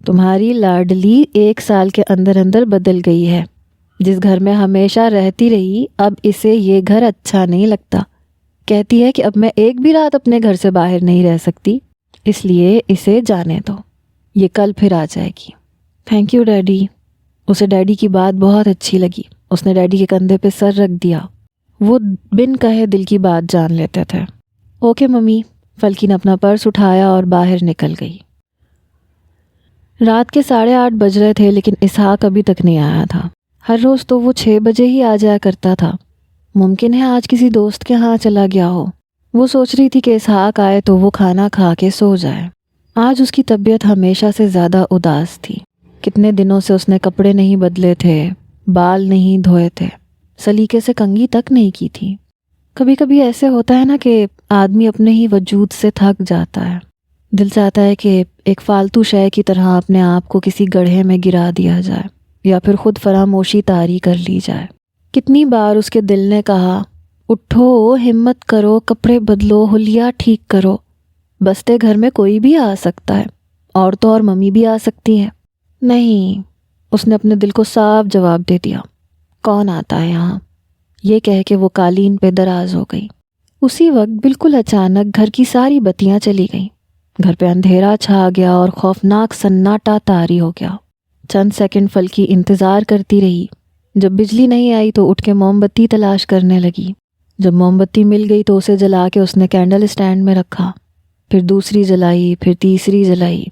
تمہاری لاڈلی 1 سال کے اندر اندر بدل گئی ہے، جس گھر میں ہمیشہ رہتی رہی اب اسے یہ گھر اچھا نہیں لگتا، کہتی ہے کہ اب میں ایک بھی رات اپنے گھر سے باہر نہیں رہ سکتی، اس لیے اسے جانے دو، یہ کل پھر آ جائے گی۔ Thank you daddy. اسے ڈیڈی کی بات بہت اچھی لگی، اس نے ڈیڈی کے کندھے پہ سر رکھ دیا۔ وہ بن کہے دل کی بات جان لیتے تھے۔ Okay mummy. فلکی نے اپنا پرس اٹھایا اور باہر نکل گئی۔ رات کے 8:30 بج رہے تھے لیکن اسحاق ابھی تک نہیں آیا تھا۔ ہر روز تو وہ 6 بجے ہی آ جایا کرتا تھا۔ ممکن ہے آج کسی دوست کے ہاں چلا گیا ہو۔ وہ سوچ رہی تھی کہ اسحاق آئے تو وہ کھانا کھا کے سو جائے۔ آج اس کی طبیعت ہمیشہ سے زیادہ اداس تھی۔ کتنے دنوں سے اس نے کپڑے نہیں بدلے تھے، بال نہیں دھوئے تھے، سلیقے سے کنگھی تک نہیں کی تھی۔ کبھی کبھی ایسے ہوتا ہے نا کہ آدمی اپنے ہی وجود سے تھک جاتا ہے۔ دل چاہتا ہے کہ ایک فالتو شے کی طرح اپنے آپ کو کسی گڑھے میں گرا دیا جائے یا پھر خود فراموشی طاری کر لی جائے۔ کتنی بار اس کے دل نے کہا، اٹھو، ہمت کرو، کپڑے بدلو، حلیہ ٹھیک کرو، بستے گھر میں کوئی بھی آ سکتا ہے، اور تو اور ممی بھی آ سکتی ہے۔ نہیں، اس نے اپنے دل کو صاف جواب دے دیا، کون آتا ہے یہاں؟ یہ کہہ کے وہ قالین پہ دراز ہو گئی۔ اسی وقت بالکل اچانک گھر کی ساری بتیاں چلی گئیں۔ گھر پہ اندھیرا چھا گیا اور خوفناک سناٹا طاری ہو گیا۔ چند سیکنڈ فلکی انتظار کرتی رہی۔ جب بجلی نہیں آئی تو اٹھ کے موم بتی تلاش کرنے لگی۔ جب موم بتی مل گئی تو اسے جلا کے اس نے کینڈل اسٹینڈ میں رکھا، پھر دوسری جلائی، پھر تیسری جلائی۔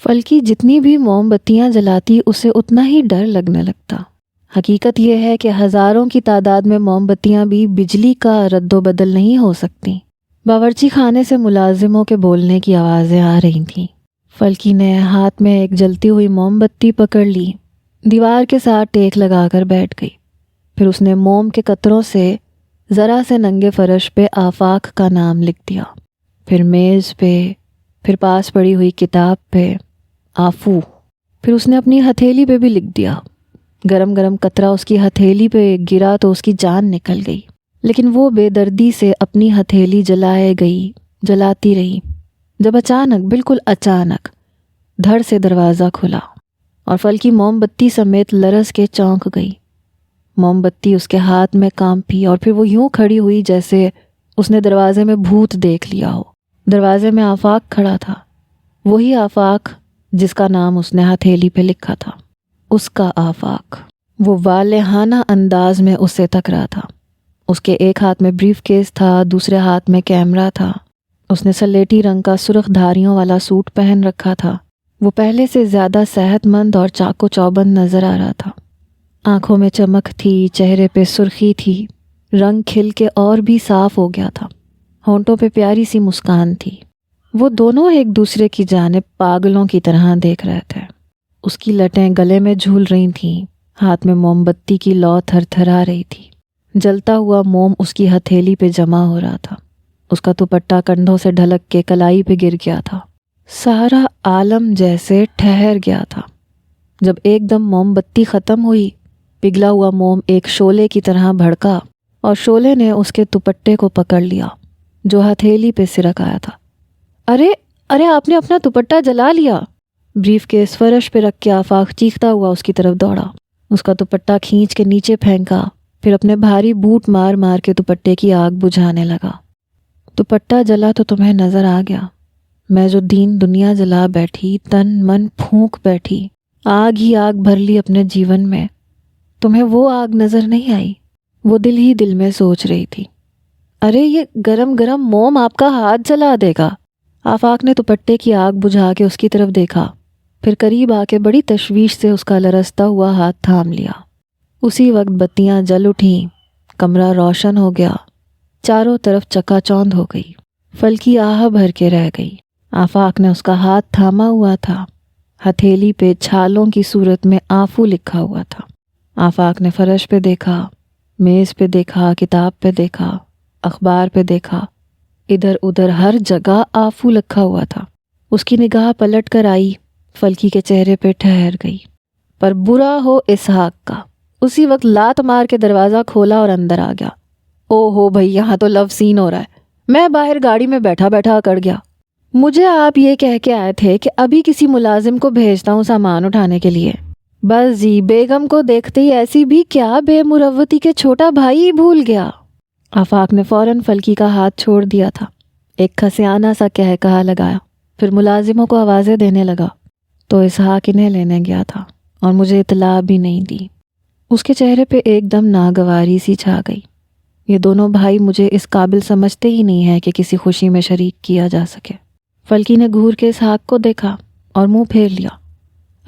فلکی جتنی بھی موم بتیاں جلاتی اسے اتنا ہی ڈر لگنے لگتا۔ حقیقت یہ ہے کہ ہزاروں کی تعداد میں موم بتیاں بھی بجلی کا رد و بدل نہیں ہو سکتی۔ باورچی خانے سے ملازموں کے بولنے کی آوازیں آ رہی تھیں۔ فلکی نے ہاتھ میں ایک جلتی ہوئی موم بتی پکڑ لی، دیوار کے ساتھ ٹیک لگا کر بیٹھ گئی۔ پھر اس نے موم کے قطروں سے ذرا سے ننگے فرش پہ آفاق کا نام لکھ دیا، پھر میز پہ، پھر پاس پڑی ہوئی کتاب پہ آفو، پھر اس نے اپنی ہتھیلی پہ بھی لکھ دیا۔ گرم گرم قطرہ اس کی ہتھیلی پہ گرا تو اس کی جان نکل گئی، لیکن وہ بے دردی سے اپنی ہتھیلی جلائے گئی، جلاتی رہی، جب اچانک، بالکل اچانک، دھڑ سے دروازہ کھلا اور فلکی موم بتی سمیت لرز کے چونک گئی۔ موم بتی اس کے ہاتھ میں کانپی اور پھر وہ یوں کھڑی ہوئی جیسے اس نے دروازے میں بھوت دیکھ لیا ہو۔ دروازے میں آفاق کھڑا تھا، وہی آفاق جس کا نام اس نے ہتھیلی پہ لکھا تھا، اس کا آفاق۔ وہ والہانہ انداز میں اسے تک رہا تھا۔ اس کے ایک ہاتھ میں بریف کیس تھا، دوسرے ہاتھ میں کیمرہ تھا۔ اس نے سلیٹی رنگ کا سرخ دھاریوں والا سوٹ پہن رکھا تھا۔ وہ پہلے سے زیادہ صحت مند اور چاق و چوبند نظر آ رہا تھا۔ آنکھوں میں چمک تھی، چہرے پہ سرخی تھی، رنگ کھل کے اور بھی صاف ہو گیا تھا، ہونٹوں پہ پیاری سی مسکان تھی۔ وہ دونوں ایک دوسرے کی جانب پاگلوں کی طرح دیکھ رہے تھے۔ اس کی لٹیں گلے میں جھول رہی تھیں، ہاتھ میں موم بتی کی لو تھر تھرا رہی تھی۔ جلتا ہوا موم اس کی ہتھیلی پہ جمع ہو رہا تھا۔ اس کا دوپٹہ کندھوں سے ڈھلک کے کلائی پہ گر گیا تھا۔ سارا عالم جیسے ٹھہر گیا تھا۔ جب ایک دم موم بتی ختم ہوئی، پگھلا ہوا موم ایک شعلے کی طرح بھڑکا اور شعلے نے اس کے دوپٹے کو پکڑ لیا جو ہتھیلی پہ سرک آیا تھا۔ ارے آپ نے اپنا دوپٹہ جلا لیا! بریف کیس فرش پہ رکھ کے آفاق چیختا ہوا اس کی طرف دوڑا۔ اس کا دوپٹہ کھینچ کے نیچے پھینکا، پھر اپنے بھاری بوٹ مار مار کے دوپٹے کی آگ بجھانے لگا۔ دوپٹہ جلا تو تمہیں نظر آ گیا، میں جو دین دنیا جلا بیٹھی، تن من پھونک بیٹھی، آگ ہی آگ بھر لی اپنے جیون میں، تمہیں وہ آگ نظر نہیں آئی؟ وہ دل ہی دل میں سوچ رہی تھی۔ ارے یہ گرم گرم موم آپ کا ہاتھ جلا دے گا۔ آفاق نے دوپٹے کی آگ بجھا کے اس کی طرف دیکھا، پھر قریب آ کے بڑی تشویش سے اس کا لرزتا ہوا ہاتھ تھام لیا۔ اسی وقت بتیاں جل اٹھیں، کمرہ روشن ہو گیا، چاروں طرف چکا چوندھ ہو گئی۔ فلکی آہ بھر کے رہ گئی۔ آفاق نے اس کا ہاتھ تھاما ہوا تھا، ہتھیلی پہ چھالوں کی صورت میں آفو لکھا ہوا تھا۔ آفاق نے فرش پہ دیکھا، میز پہ دیکھا، کتاب پہ دیکھا، اخبار پہ دیکھا، ادھر ادھر ہر جگہ آفو لکھا ہوا تھا۔ اس کی نگاہ پلٹ کر آئی، فلکی کے چہرے پہ ٹھہر گئی۔ پر برا ہو اسحاق کا، اسی وقت لات مار کے دروازہ کھولا اور اندر آ گیا۔ او ہو بھائی، یہاں تو لو سین ہو رہا ہے۔ میں باہر گاڑی میں بیٹھا بیٹھا اکڑ گیا۔ مجھے آپ یہ کہہ کے آئے تھے کہ ابھی کسی ملازم کو بھیجتا ہوں سامان اٹھانے کے لیے۔ بس جی، بیگم کو دیکھتے ہی ایسی بھی کیا بے مروتی کے چھوٹا بھائی ہی بھول گیا۔ آفاق نے فوراً فلکی کا ہاتھ چھوڑ دیا تھا، ایک کھسیانہ سا کہا لگایا، پھر ملازموں کو آوازیں دینے لگا۔ تو اسحاق انہیں لینے گیا تھا اور مجھے اطلاع بھی نہیں دی۔ اس کے چہرے پہ ایک دم ناگواری سی چھا گئی۔ یہ دونوں بھائی مجھے اس قابل سمجھتے ہی نہیں ہے کہ کسی خوشی میں شریک کیا جا سکے۔ فلکی نے گھور کے اسحاق کو دیکھا اور منہ پھیر لیا۔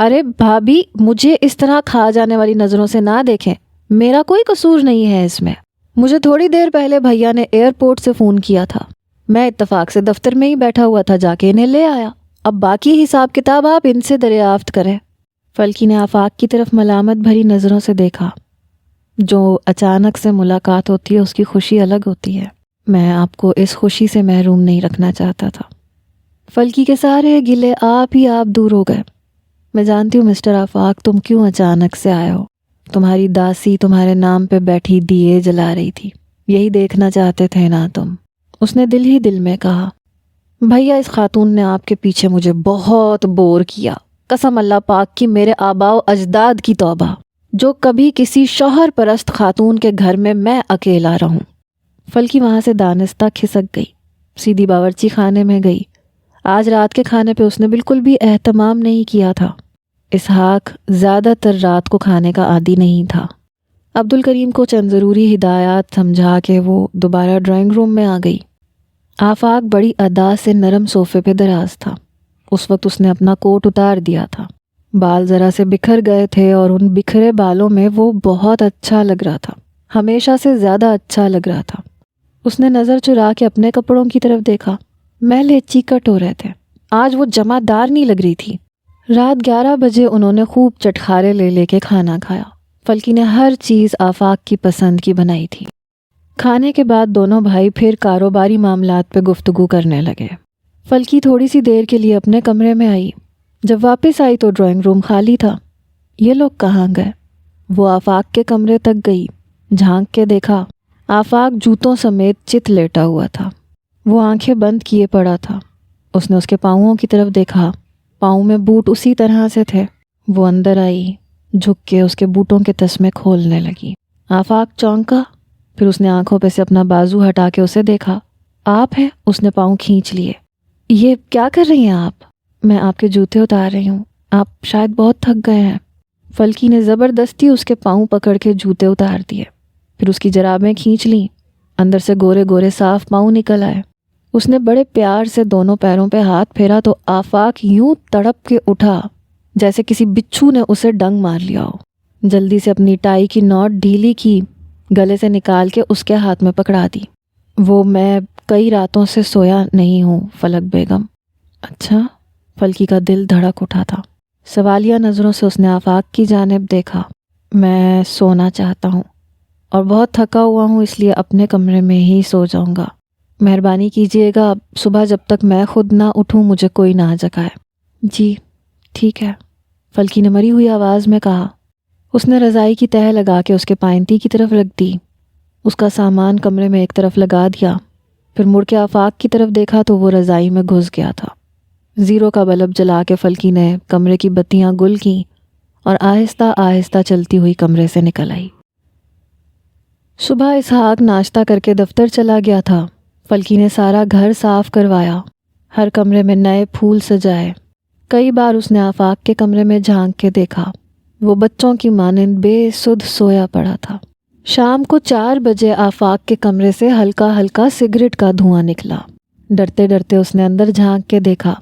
ارے بھابھی، مجھے اس طرح کھا جانے والی نظروں سے نہ دیکھیں، میرا کوئی قصور نہیں ہے اس میں۔ مجھے تھوڑی دیر پہلے بھیا نے ایئرپورٹ سے فون کیا تھا، میں اتفاق سے دفتر میں ہی بیٹھا ہوا تھا، جا کے انہیں لے آیا۔ اب باقی حساب کتاب آپ ان سے دریافت کریں۔ فلکی نے آفاق کی طرف ملامت بھری نظروں سے دیکھا۔ جو اچانک سے ملاقات ہوتی ہے اس کی خوشی الگ ہوتی ہے، میں آپ کو اس خوشی سے محروم نہیں رکھنا چاہتا تھا۔ فلکی کے سارے گلے آپ دور ہو گئے۔ میں جانتی ہوں مسٹر آفاق، تم کیوں اچانک سے آئے ہو۔ تمہاری داسی تمہارے نام پہ بیٹھی دیے جلا رہی تھی، یہی دیکھنا چاہتے تھے نا تم؟ اس نے دل ہی دل میں کہا۔ بھیا، اس خاتون نے آپ کے پیچھے مجھے بہت بور کیا، قسم اللہ پاک کی، میرے آباء و اجداد کی توبہ، جو کبھی کسی شوہر پرست خاتون کے گھر میں اکیلا رہوں۔ فلکی وہاں سے دانستہ کھسک گئی، سیدھی باورچی خانے میں گئی۔ آج رات کے کھانے پہ اس نے بالکل بھی اہتمام نہیں کیا تھا۔ اسحاق زیادہ تر رات کو کھانے کا عادی نہیں تھا۔ عبدالکریم کو چند ضروری ہدایات سمجھا کے وہ دوبارہ ڈرائنگ روم میں آ گئی۔ آفاق بڑی ادا سے نرم صوفے پہ دراز تھا۔ اس وقت اس نے اپنا کوٹ اتار دیا تھا، بال ذرا سے بکھر گئے تھے اور ان بکھرے بالوں میں وہ بہت اچھا لگ رہا تھا، ہمیشہ سے زیادہ اچھا لگ رہا تھا۔ اس نے نظر چرا کے اپنے کپڑوں کی طرف دیکھا، میلے چیکٹ ہو رہے تھے، آج وہ جمع دار نہیں لگ رہی تھی۔ رات 11 بجے انہوں نے خوب چٹخارے لے کے کھانا کھایا۔ فلکی نے ہر چیز آفاق کی پسند کی بنائی تھی۔ کھانے کے بعد دونوں بھائی پھر کاروباری معاملات پہ گفتگو کرنے لگے۔ فلکی تھوڑی سی دیر کے لیے اپنے کمرے میں آئی۔ جب واپس آئی تو ڈرائنگ روم خالی تھا۔ یہ لوگ کہاں گئے؟ وہ آفاق کے کمرے تک گئی، جھانک کے دیکھا آفاق جوتوں سمیت چت لیٹا ہوا تھا۔ وہ آنکھیں بند کیے پڑا تھا۔ اس نے اس کے پاؤں کی طرف دیکھا، پاؤں میں بوٹ اسی طرح سے تھے۔ وہ اندر آئی، جھک کے اس کے بوٹوں کے تسمے کھولنے لگی۔ آفاق چونکا، پھر اس نے آنکھوں پہ سے اپنا بازو ہٹا کے اسے دیکھا۔ آپ ہیں؟ اس نے پاؤں کھینچ لیے۔ یہ کیا کر رہی ہیں آپ؟ میں آپ کے جوتے اتار رہی ہوں، آپ شاید بہت تھک گئے ہیں۔ فلکی نے زبردستی اس کے پاؤں پکڑ کے جوتے اتار دیے، پھر اس کی جرابیں کھینچ لیں۔ اندر سے گورے گورے صاف پاؤں نکل آئے۔ اس نے بڑے پیار سے دونوں پیروں پہ ہاتھ پھیرا تو آفاق یوں تڑپ کے اٹھا جیسے کسی بچھو نے اسے ڈنگ مار لیا ہو۔ جلدی سے اپنی ٹائی کی نوٹ ڈھیلی کی، گلے سے نکال کے اس کے ہاتھ میں پکڑا دی۔ میں کئی راتوں سے سویا نہیں ہوں فلک بیگم۔ اچھا؟ فلکی کا دل دھڑک اٹھا تھا۔ سوالیہ نظروں سے اس نے آفاق کی جانب دیکھا۔ میں سونا چاہتا ہوں اور بہت تھکا ہوا ہوں، اس لیے اپنے کمرے میں ہی سو جاؤں گا۔ مہربانی کیجیے گا صبح جب تک میں خود نہ اٹھوں مجھے کوئی نہ جگائے۔ جی ٹھیک ہے، فلکی نے مری ہوئی آواز میں کہا۔ اس نے رضائی کی تہہ لگا کے اس کے پائنتی کی طرف رکھ دی۔ اس کا سامان کمرے میں ایک طرف لگا دیا، پھر مڑ کے آفاق کی طرف دیکھا تو وہ رضائی میں گھس گیا تھا۔ زیرو کا بلب جلا کے فلکی نے کمرے کی بتیاں گل کیں اور آہستہ آہستہ چلتی ہوئی کمرے سے نکل آئی۔ صبح اسحاق ناشتہ کر کے دفتر چلا گیا تھا۔ فلکی نے سارا گھر صاف کروایا، ہر کمرے میں نئے پھول سجائے۔ کئی بار اس نے آفاق کے کمرے میں جھانک کے دیکھا، وہ بچوں کی مانند بے سدھ سویا پڑا تھا۔ شام کو 4 بجے آفاق کے کمرے سے ہلکا ہلکا سگریٹ کا دھواں نکلا۔ ڈرتے ڈرتے اس نے اندر جھانک کے دیکھا،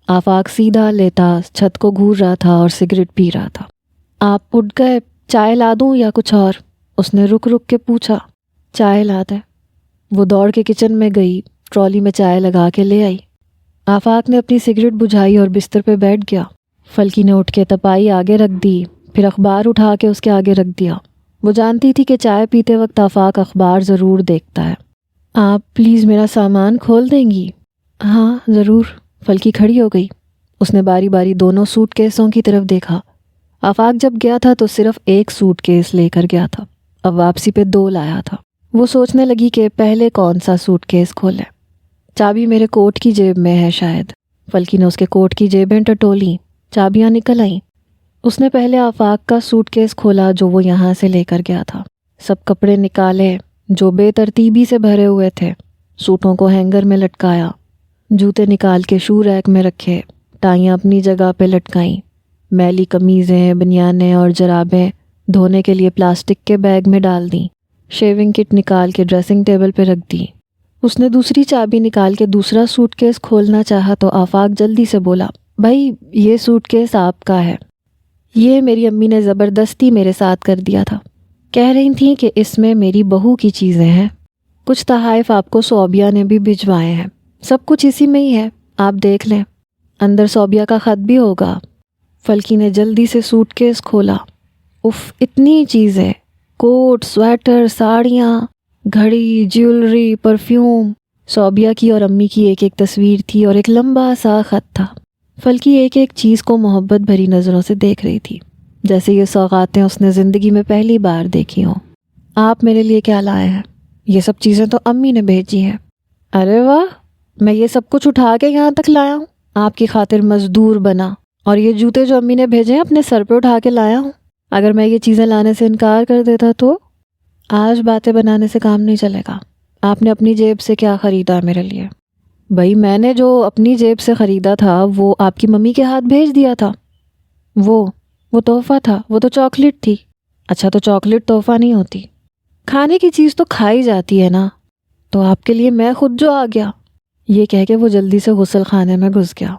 آفاق سیدھا لیٹا چھت کو گھور رہا تھا اور سگریٹ پی رہا تھا۔ آپ اٹھ گئے، چائے لا دوں یا کچھ اور؟ اس نے رک رک کے پوچھا۔ چائے لا دے۔ وہ دوڑ کے کچن میں گئی، ٹرالی میں چائے لگا کے لے آئی۔ آفاق نے اپنی سگریٹ بجھائی اور بستر پہ بیٹھ گیا۔ فلکی نے اٹھ کے تپائی آگے رکھ دی، پھر اخبار اٹھا کے اس کے آگے رکھ دیا۔ وہ جانتی تھی کہ چائے پیتے وقت آفاق اخبار ضرور دیکھتا ہے۔ آپ پلیز میرا سامان کھول دیں گی؟ ہاں ضرور۔ فلکی کھڑی ہو گئی۔ اس نے باری باری دونوں سوٹ کیسوں کی طرف دیکھا۔ آفاق جب گیا تھا تو صرف ایک سوٹ کیس لے کر گیا تھا، اب واپسی پہ 2 لایا تھا۔ وہ سوچنے لگی کہ پہلے کون سا سوٹ کیس کھولے۔ چابی میرے کوٹ کی جیب میں ہے شاید۔ فلکی نے اس کے کوٹ کی جیبیں ٹٹولیں، چابیاں نکل آئیں۔ اس نے پہلے آفاق کا سوٹ کیس کھولا جو وہ یہاں سے لے کر گیا تھا۔ سب کپڑے نکالے جو بے ترتیبی سے بھرے ہوئے تھے، سوٹوں کو ہینگر میں لٹکایا، جوتے نکال کے شو ریک میں رکھے، ٹائیاں اپنی جگہ پہ لٹکائیں، میلی قمیضیں، بنیانیں اور جرابیں دھونے کے لیے پلاسٹک کے بیگ میں ڈال دیں، شیونگ کٹ نکال کے ڈریسنگ ٹیبل پہ رکھ دی۔ اس نے دوسری چابی نکال کے دوسرا سوٹ کیس کھولنا چاہا تو آفاق جلدی سے بولا، بھائی یہ سوٹ کیس آپ کا ہے۔ یہ میری امی نے زبردستی میرے ساتھ کر دیا تھا۔ کہہ رہی تھیں کہ اس میں میری بہو کی چیزیں ہیں۔ کچھ تحائف آپ کو صوبیہ نے بھی بھجوائے ہیں، سب کچھ اسی میں ہی ہے، آپ دیکھ لیں، اندر صوبیہ کا خط بھی ہوگا۔ فلکی نے جلدی سے سوٹ کیس کھولا۔ اف، اتنی چیزیں، کوٹ، سویٹر، ساڑیاں، گھڑی، جیولری، پرفیوم۔ صوبیہ کی اور امی کی ایک ایک تصویر تھی اور ایک لمبا سا خط تھا۔ فلکی ایک ایک چیز کو محبت بھری نظروں سے دیکھ رہی تھی، جیسے یہ سوغاتیں اس نے زندگی میں پہلی بار دیکھی ہوں۔ آپ میرے لیے کیا لائے ہیں؟ یہ سب چیزیں تو امی نے بھیجی ہیں۔ ارے واہ، میں یہ سب کچھ اٹھا کے یہاں تک لایا ہوں، آپ کی خاطر مزدور بنا، اور یہ جوتے جو امی نے بھیجے ہیں اپنے سر پہ اٹھا کے لایا ہوں۔ اگر میں یہ چیزیں لانے سے انکار کر دیتا تو؟ آج باتیں بنانے سے کام نہیں چلے گا۔ آپ نے اپنی جیب سے کیا خریدا میرے لیے؟ بھائی میں نے جو اپنی جیب سے خریدا تھا وہ آپ کی ممی کے ہاتھ بھیج دیا تھا۔ وہ تحفہ تھا، وہ تو چاکلیٹ تھی۔ اچھا، تو چاکلیٹ تحفہ نہیں ہوتی؟ کھانے کی چیز تو کھائی جاتی ہے نا، تو آپ کے لیے میں خود جو آ گیا۔ یہ کہہ کے وہ جلدی سے غسل خانے میں گھس گیا۔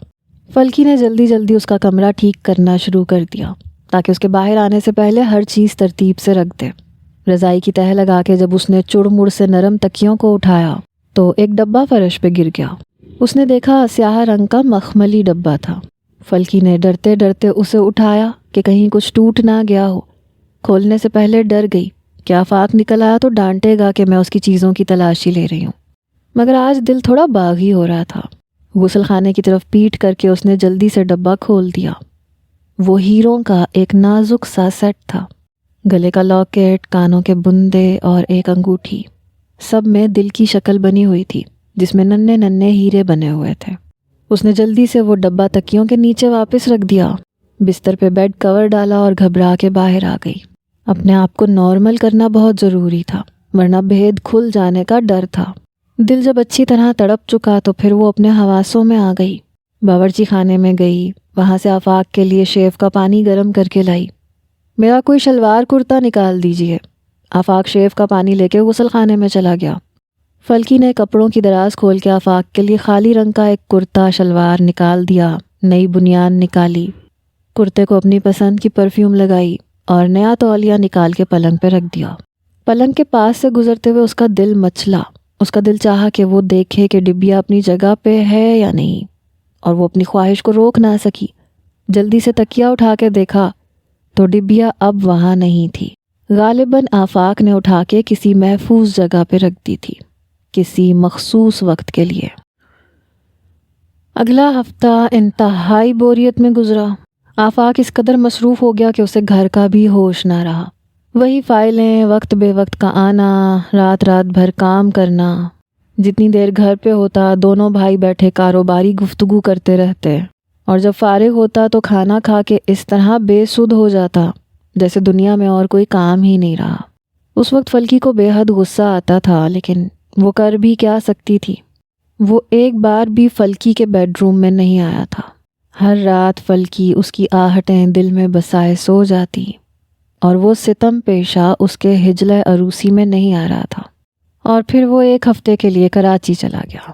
فلکی نے جلدی جلدی اس کا کمرہ ٹھیک کرنا شروع کر دیا تاکہ اس کے باہر آنے سے پہلے ہر چیز ترتیب سے رکھ دے۔ رضائی کی تہہ لگا کے جب اس نے چڑ مڑ سے نرم تکیوں کو اٹھایا تو ایک ڈبہ فرش پہ گر گیا۔ اس نے دیکھا سیاہ رنگ کا مخملی ڈبہ تھا۔ فلکی نے ڈرتے ڈرتے اسے اٹھایا کہ کہیں کچھ ٹوٹ نہ گیا ہو۔ کھولنے سے پہلے ڈر گئی کہ آفاق نکل آیا تو ڈانٹے گا کہ میں اس کی چیزوں کی تلاشی لے رہی ہوں، مگر آج دل تھوڑا باغی ہو رہا تھا۔ غسل خانے کی طرف پیٹ کر کے اس نے جلدی سے ڈبہ کھول دیا۔ وہ ہیروں کا ایک نازک سا سیٹ تھا، گلے کا لاکٹ، کانوں کے بندے اور ایک انگوٹھی، سب میں دل کی شکل بنی ہوئی تھی جس میں ننھے ننھے ہیرے بنے ہوئے تھے۔ اس نے جلدی سے وہ ڈبہ تکیوں کے نیچے واپس رکھ دیا، بستر پہ بیڈ کور ڈالا اور گھبرا کے باہر آ گئی۔ اپنے آپ کو نارمل کرنا بہت ضروری تھا، ورنہ بھید کھل جانے کا ڈر تھا۔ دل جب اچھی طرح تڑپ چکا تو پھر وہ اپنے حواسوں میں آ گئی۔ باورچی خانے میں گئی، وہاں سے آفاق کے لیے شیف کا پانی گرم کر کے لائی۔ میرا کوئی شلوار کرتا نکال دیجیے۔ آفاق شیف کا پانی لے کے غسل خانے میں چلا گیا۔ فلکی نے کپڑوں کی دراز کھول کے آفاق کے لیے خالی رنگ کا ایک کرتا شلوار نکال دیا، نئی بنیان نکالی، کرتے کو اپنی پسند کی پرفیوم لگائی اور نیا تولیہ نکال کے پلنگ پہ رکھ دیا۔ پلنگ کے پاس سے گزرتے ہوئے اس کا دل مچلا۔ اس کا دل چاہا کہ وہ دیکھے کہ ڈبیا اپنی جگہ پہ ہے یا نہیں، اور وہ اپنی خواہش کو روک نہ سکی۔ جلدی سے تکیہ اٹھا کے دیکھا تو ڈبیا اب وہاں نہیں تھی۔ غالباً آفاق نے اٹھا کے کسی محفوظ جگہ پہ رکھ دی تھی، کسی مخصوص وقت کے لیے۔ اگلا ہفتہ انتہائی بوریت میں گزرا۔ آفاق اس قدر مصروف ہو گیا کہ اسے گھر کا بھی ہوش نہ رہا۔ وہی فائلیں، وقت بے وقت کا آنا، رات رات بھر کام کرنا۔ جتنی دیر گھر پہ ہوتا دونوں بھائی بیٹھے کاروباری گفتگو کرتے رہتے، اور جب فارغ ہوتا تو کھانا کھا کے اس طرح بے سدھ ہو جاتا جیسے دنیا میں اور کوئی کام ہی نہیں رہا۔ اس وقت فلکی کو بے حد غصہ آتا تھا، لیکن وہ کر بھی کیا سکتی تھی؟ وہ ایک بار بھی فلکی کے بیڈ روم میں نہیں آیا تھا۔ ہر رات فلکی اس کی آہٹیں دل میں بسائے سو جاتی، اور وہ ستم پیشہ اس کے ہجلہ عروسی میں نہیں آ رہا تھا۔ اور پھر وہ ایک ہفتے کے لیے کراچی چلا گیا۔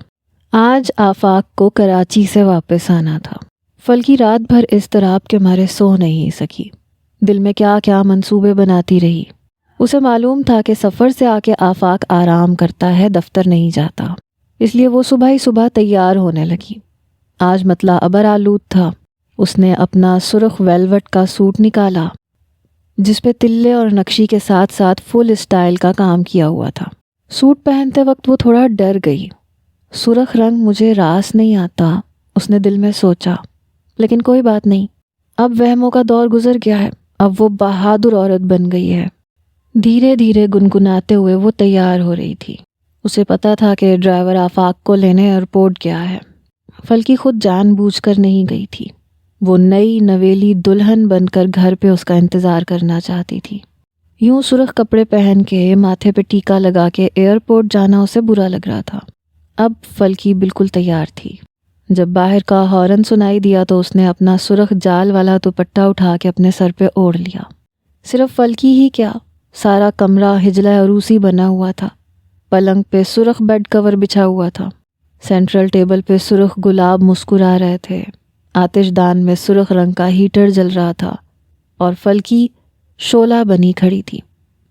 آج آفاق کو کراچی سے واپس آنا تھا۔ فلکی رات بھر اضطراب کے مارے سو نہیں سکی، دل میں کیا کیا منصوبے بناتی رہی۔ اسے معلوم تھا کہ سفر سے آ کے آفاق آرام کرتا ہے، دفتر نہیں جاتا، اس لیے وہ صبح ہی صبح تیار ہونے لگی۔ آج مطلع ابر آلود تھا۔ اس نے اپنا سرخ ویلوٹ کا سوٹ نکالا جس پہ تلے اور نقشی کے ساتھ ساتھ فل اسٹائل کا کام کیا ہوا تھا۔ سوٹ پہنتے وقت وہ تھوڑا ڈر گئی۔ سرخ رنگ مجھے راس نہیں آتا، اس نے دل میں سوچا، لیکن کوئی بات نہیں، اب وہموں کا دور گزر گیا ہے، اب وہ بہادر عورت بن گئی ہے۔ دھیرے دھیرے گنگناتے ہوئے وہ تیار ہو رہی تھی۔ اسے پتا تھا کہ ڈرائیور آفاق کو لینے ایئرپورٹ گیا ہے۔ فلکی خود جان بوجھ کر نہیں گئی تھی، وہ نئی نویلی دلہن بن کر گھر پہ اس کا انتظار کرنا چاہتی تھی۔ یوں سرخ کپڑے پہن کے، ماتھے پہ ٹیکا لگا کے ایئرپورٹ جانا اسے برا لگ رہا تھا۔ اب فلکی بالکل تیار تھی۔ جب باہر کا ہارن سنائی دیا تو اس نے اپنا سرخ جال والا دوپٹہ اٹھا کے اپنے سر پہ اوڑھ لیا۔ صرف فلکی ہی کیا، سارا کمرہ ہجلہ عروسی بنا ہوا تھا۔ پلنگ پہ سرخ بیڈ کور بچھا ہوا تھا، سینٹرل ٹیبل پہ سرخ گلاب مسکرا رہے تھے، آتش دان میں سرخ رنگ کا ہیٹر جل رہا تھا، اور فلکی شعلہ بنی کھڑی تھی۔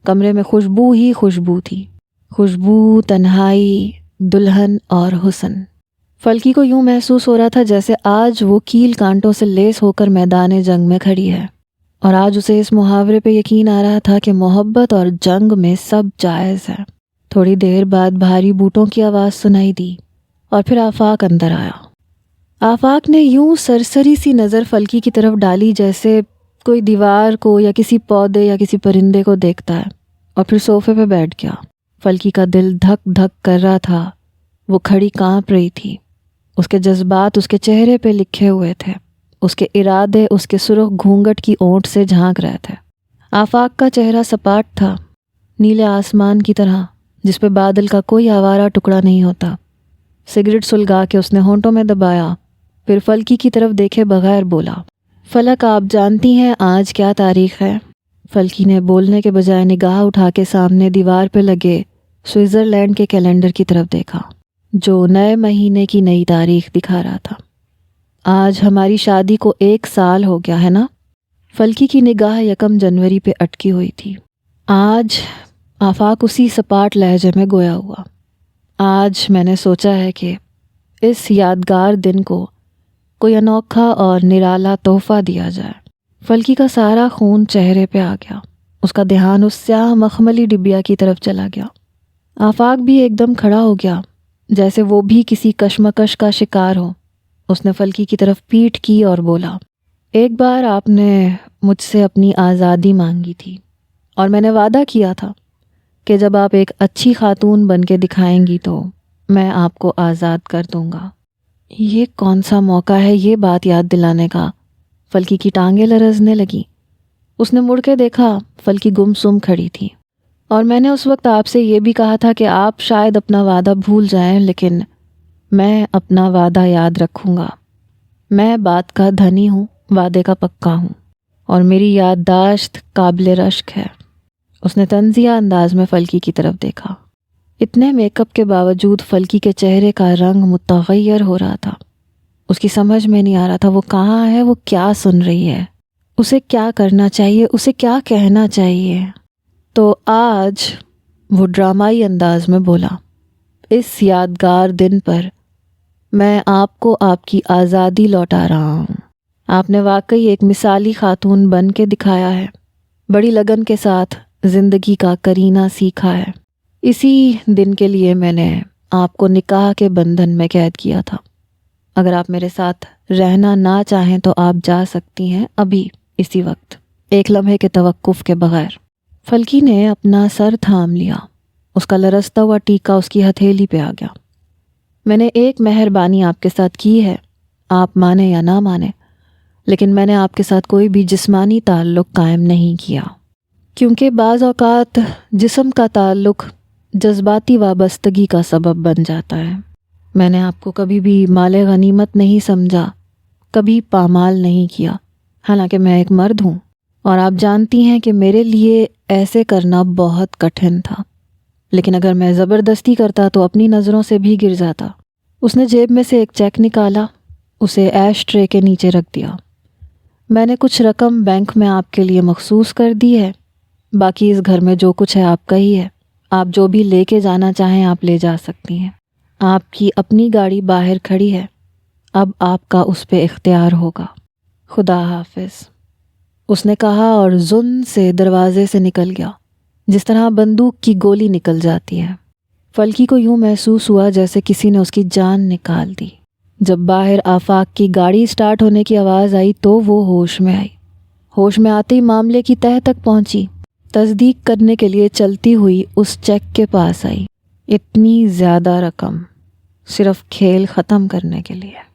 کمرے میں خوشبو ہی خوشبو تھی، خوشبو، تنہائی، دلہن اور حسن۔ فلکی کو یوں محسوس ہو رہا تھا جیسے آج وہ کیل کانٹوں سے لیس ہو کر میدان جنگ میں کھڑی ہے، اور آج اسے اس محاورے پہ یقین آ رہا تھا کہ محبت اور جنگ میں سب جائز ہے۔ تھوڑی دیر بعد بھاری بوٹوں کی آواز سنائی دی اور پھر آفاق اندر آیا۔ آفاق نے یوں سرسری سی نظر فلکی کی طرف ڈالی جیسے کوئی دیوار کو یا کسی پودے یا کسی پرندے کو دیکھتا ہے، اور پھر صوفے پہ بیٹھ گیا۔ فلکی کا دل دھک دھک کر رہا تھا، وہ کھڑی کانپ رہی تھی، اس کے جذبات اس کے چہرے پہ لکھے ہوئے تھے، اس کے ارادے اس کے سرخ گھونگھٹ کی اونٹ سے جھانک رہے تھے۔ آفاق کا چہرہ سپاٹ تھا، نیلے آسمان کی طرح جس پہ بادل کا کوئی آوارہ ٹکڑا نہیں ہوتا۔ سگریٹ سلگا کے اس نے ہونٹوں میں دبایا، پھر فلکی کی طرف دیکھے بغیر بولا، فلک آپ جانتی ہیں آج کیا تاریخ ہے؟ فلکی نے بولنے کے بجائے نگاہ اٹھا کے سامنے دیوار پہ لگے سوئٹزرلینڈ کے کیلنڈر کی طرف دیکھا جو نئے مہینے کی نئی تاریخ دکھا رہا تھا۔ آج ہماری شادی کو 1 سال ہو گیا ہے نا؟ فلکی کی نگاہ 1 جنوری پہ اٹکی ہوئی تھی۔ آج، آفاق اسی سپاٹ لہجے میں گویا ہوا، آج میں نے سوچا ہے کہ اس یادگار دن کو کوئی انوکھا اور نرالا تحفہ دیا جائے۔ فلکی کا سارا خون چہرے پہ آ گیا، اس کا دھیان اس سیاہ مخملی ڈبیا کی طرف چلا گیا۔ آفاق بھی ایک دم کھڑا ہو گیا جیسے وہ بھی کسی کشمکش کا شکار ہو۔ اس نے فلکی کی طرف پیٹھ کی اور بولا، ایک بار آپ نے مجھ سے اپنی آزادی مانگی تھی اور میں نے وعدہ کیا تھا کہ جب آپ ایک اچھی خاتون بن کے دکھائیں گی تو میں آپ کو آزاد کر دوں گا۔ یہ کون سا موقع ہے یہ بات یاد دلانے کا؟ فلکی کی ٹانگیں لرزنے لگی۔ اس نے مڑ کے دیکھا، فلکی گم سم کھڑی تھی۔ اور میں نے اس وقت آپ سے یہ بھی کہا تھا کہ آپ شاید اپنا وعدہ بھول جائیں، لیکن میں اپنا وعدہ یاد رکھوں گا۔ میں بات کا دھنی ہوں، وعدے کا پکا ہوں، اور میری یادداشت قابل رشک ہے۔ اس نے طنزیہ انداز میں فلکی کی طرف دیکھا۔ اتنے میک اپ کے باوجود فلکی کے چہرے کا رنگ متغیر ہو رہا تھا۔ اس کی سمجھ میں نہیں آ رہا تھا وہ کہاں ہے، وہ کیا سن رہی ہے، اسے کیا کرنا چاہیے، اسے کیا کہنا چاہیے۔ تو آج وہ ڈرامائی انداز میں بولا، اس یادگار دن پر میں آپ کو آپ کی آزادی لوٹا رہا ہوں۔ آپ نے واقعی ایک مثالی خاتون بن کے دکھایا ہے، بڑی لگن کے ساتھ زندگی کا کرینہ سیکھا ہے۔ اسی دن کے لیے میں نے آپ کو نکاح کے بندھن میں قید کیا تھا۔ اگر آپ میرے ساتھ رہنا نہ چاہیں تو آپ جا سکتی ہیں، ابھی اسی وقت، ایک لمحے کے توقف کے بغیر۔ فلکی نے اپنا سر تھام لیا، اس کا لرزتا ہوا ٹیکا اس کی ہتھیلی پہ آ گیا۔ میں نے ایک مہربانی آپ کے ساتھ کی ہے، آپ مانے یا نہ مانے، لیکن میں نے آپ کے ساتھ کوئی بھی جسمانی تعلق قائم نہیں کیا، کیونکہ بعض اوقات جسم کا تعلق جذباتی وابستگی کا سبب بن جاتا ہے۔ میں نے آپ کو کبھی بھی مال غنیمت نہیں سمجھا، کبھی پامال نہیں کیا، حالانکہ میں ایک مرد ہوں، اور آپ جانتی ہیں کہ میرے لیے ایسے کرنا بہت کٹھن تھا، لیکن اگر میں زبردستی کرتا تو اپنی نظروں سے بھی گر جاتا۔ اس نے جیب میں سے ایک چیک نکالا، اسے ایش ٹرے کے نیچے رکھ دیا۔ میں نے کچھ رقم بینک میں آپ کے لیے مخصوص کر دی ہے، باقی اس گھر میں جو کچھ ہے آپ کا ہی ہے، آپ جو بھی لے کے جانا چاہیں آپ لے جا سکتی ہیں۔ آپ کی اپنی گاڑی باہر کھڑی ہے، اب آپ کا اس پہ اختیار ہوگا۔ خدا حافظ، اس نے کہا اور زن سے دروازے سے نکل گیا، جس طرح بندوق کی گولی نکل جاتی ہے۔ فلکی کو یوں محسوس ہوا جیسے کسی نے اس کی جان نکال دی۔ جب باہر آفاق کی گاڑی سٹارٹ ہونے کی آواز آئی تو وہ ہوش میں آئی۔ ہوش میں آتے ہی معاملے کی تہہ تک پہنچی، تصدیق کرنے کے لیے چلتی ہوئی اس چیک کے پاس آئی۔ اتنی زیادہ رقم صرف کھیل ختم کرنے کے لیے۔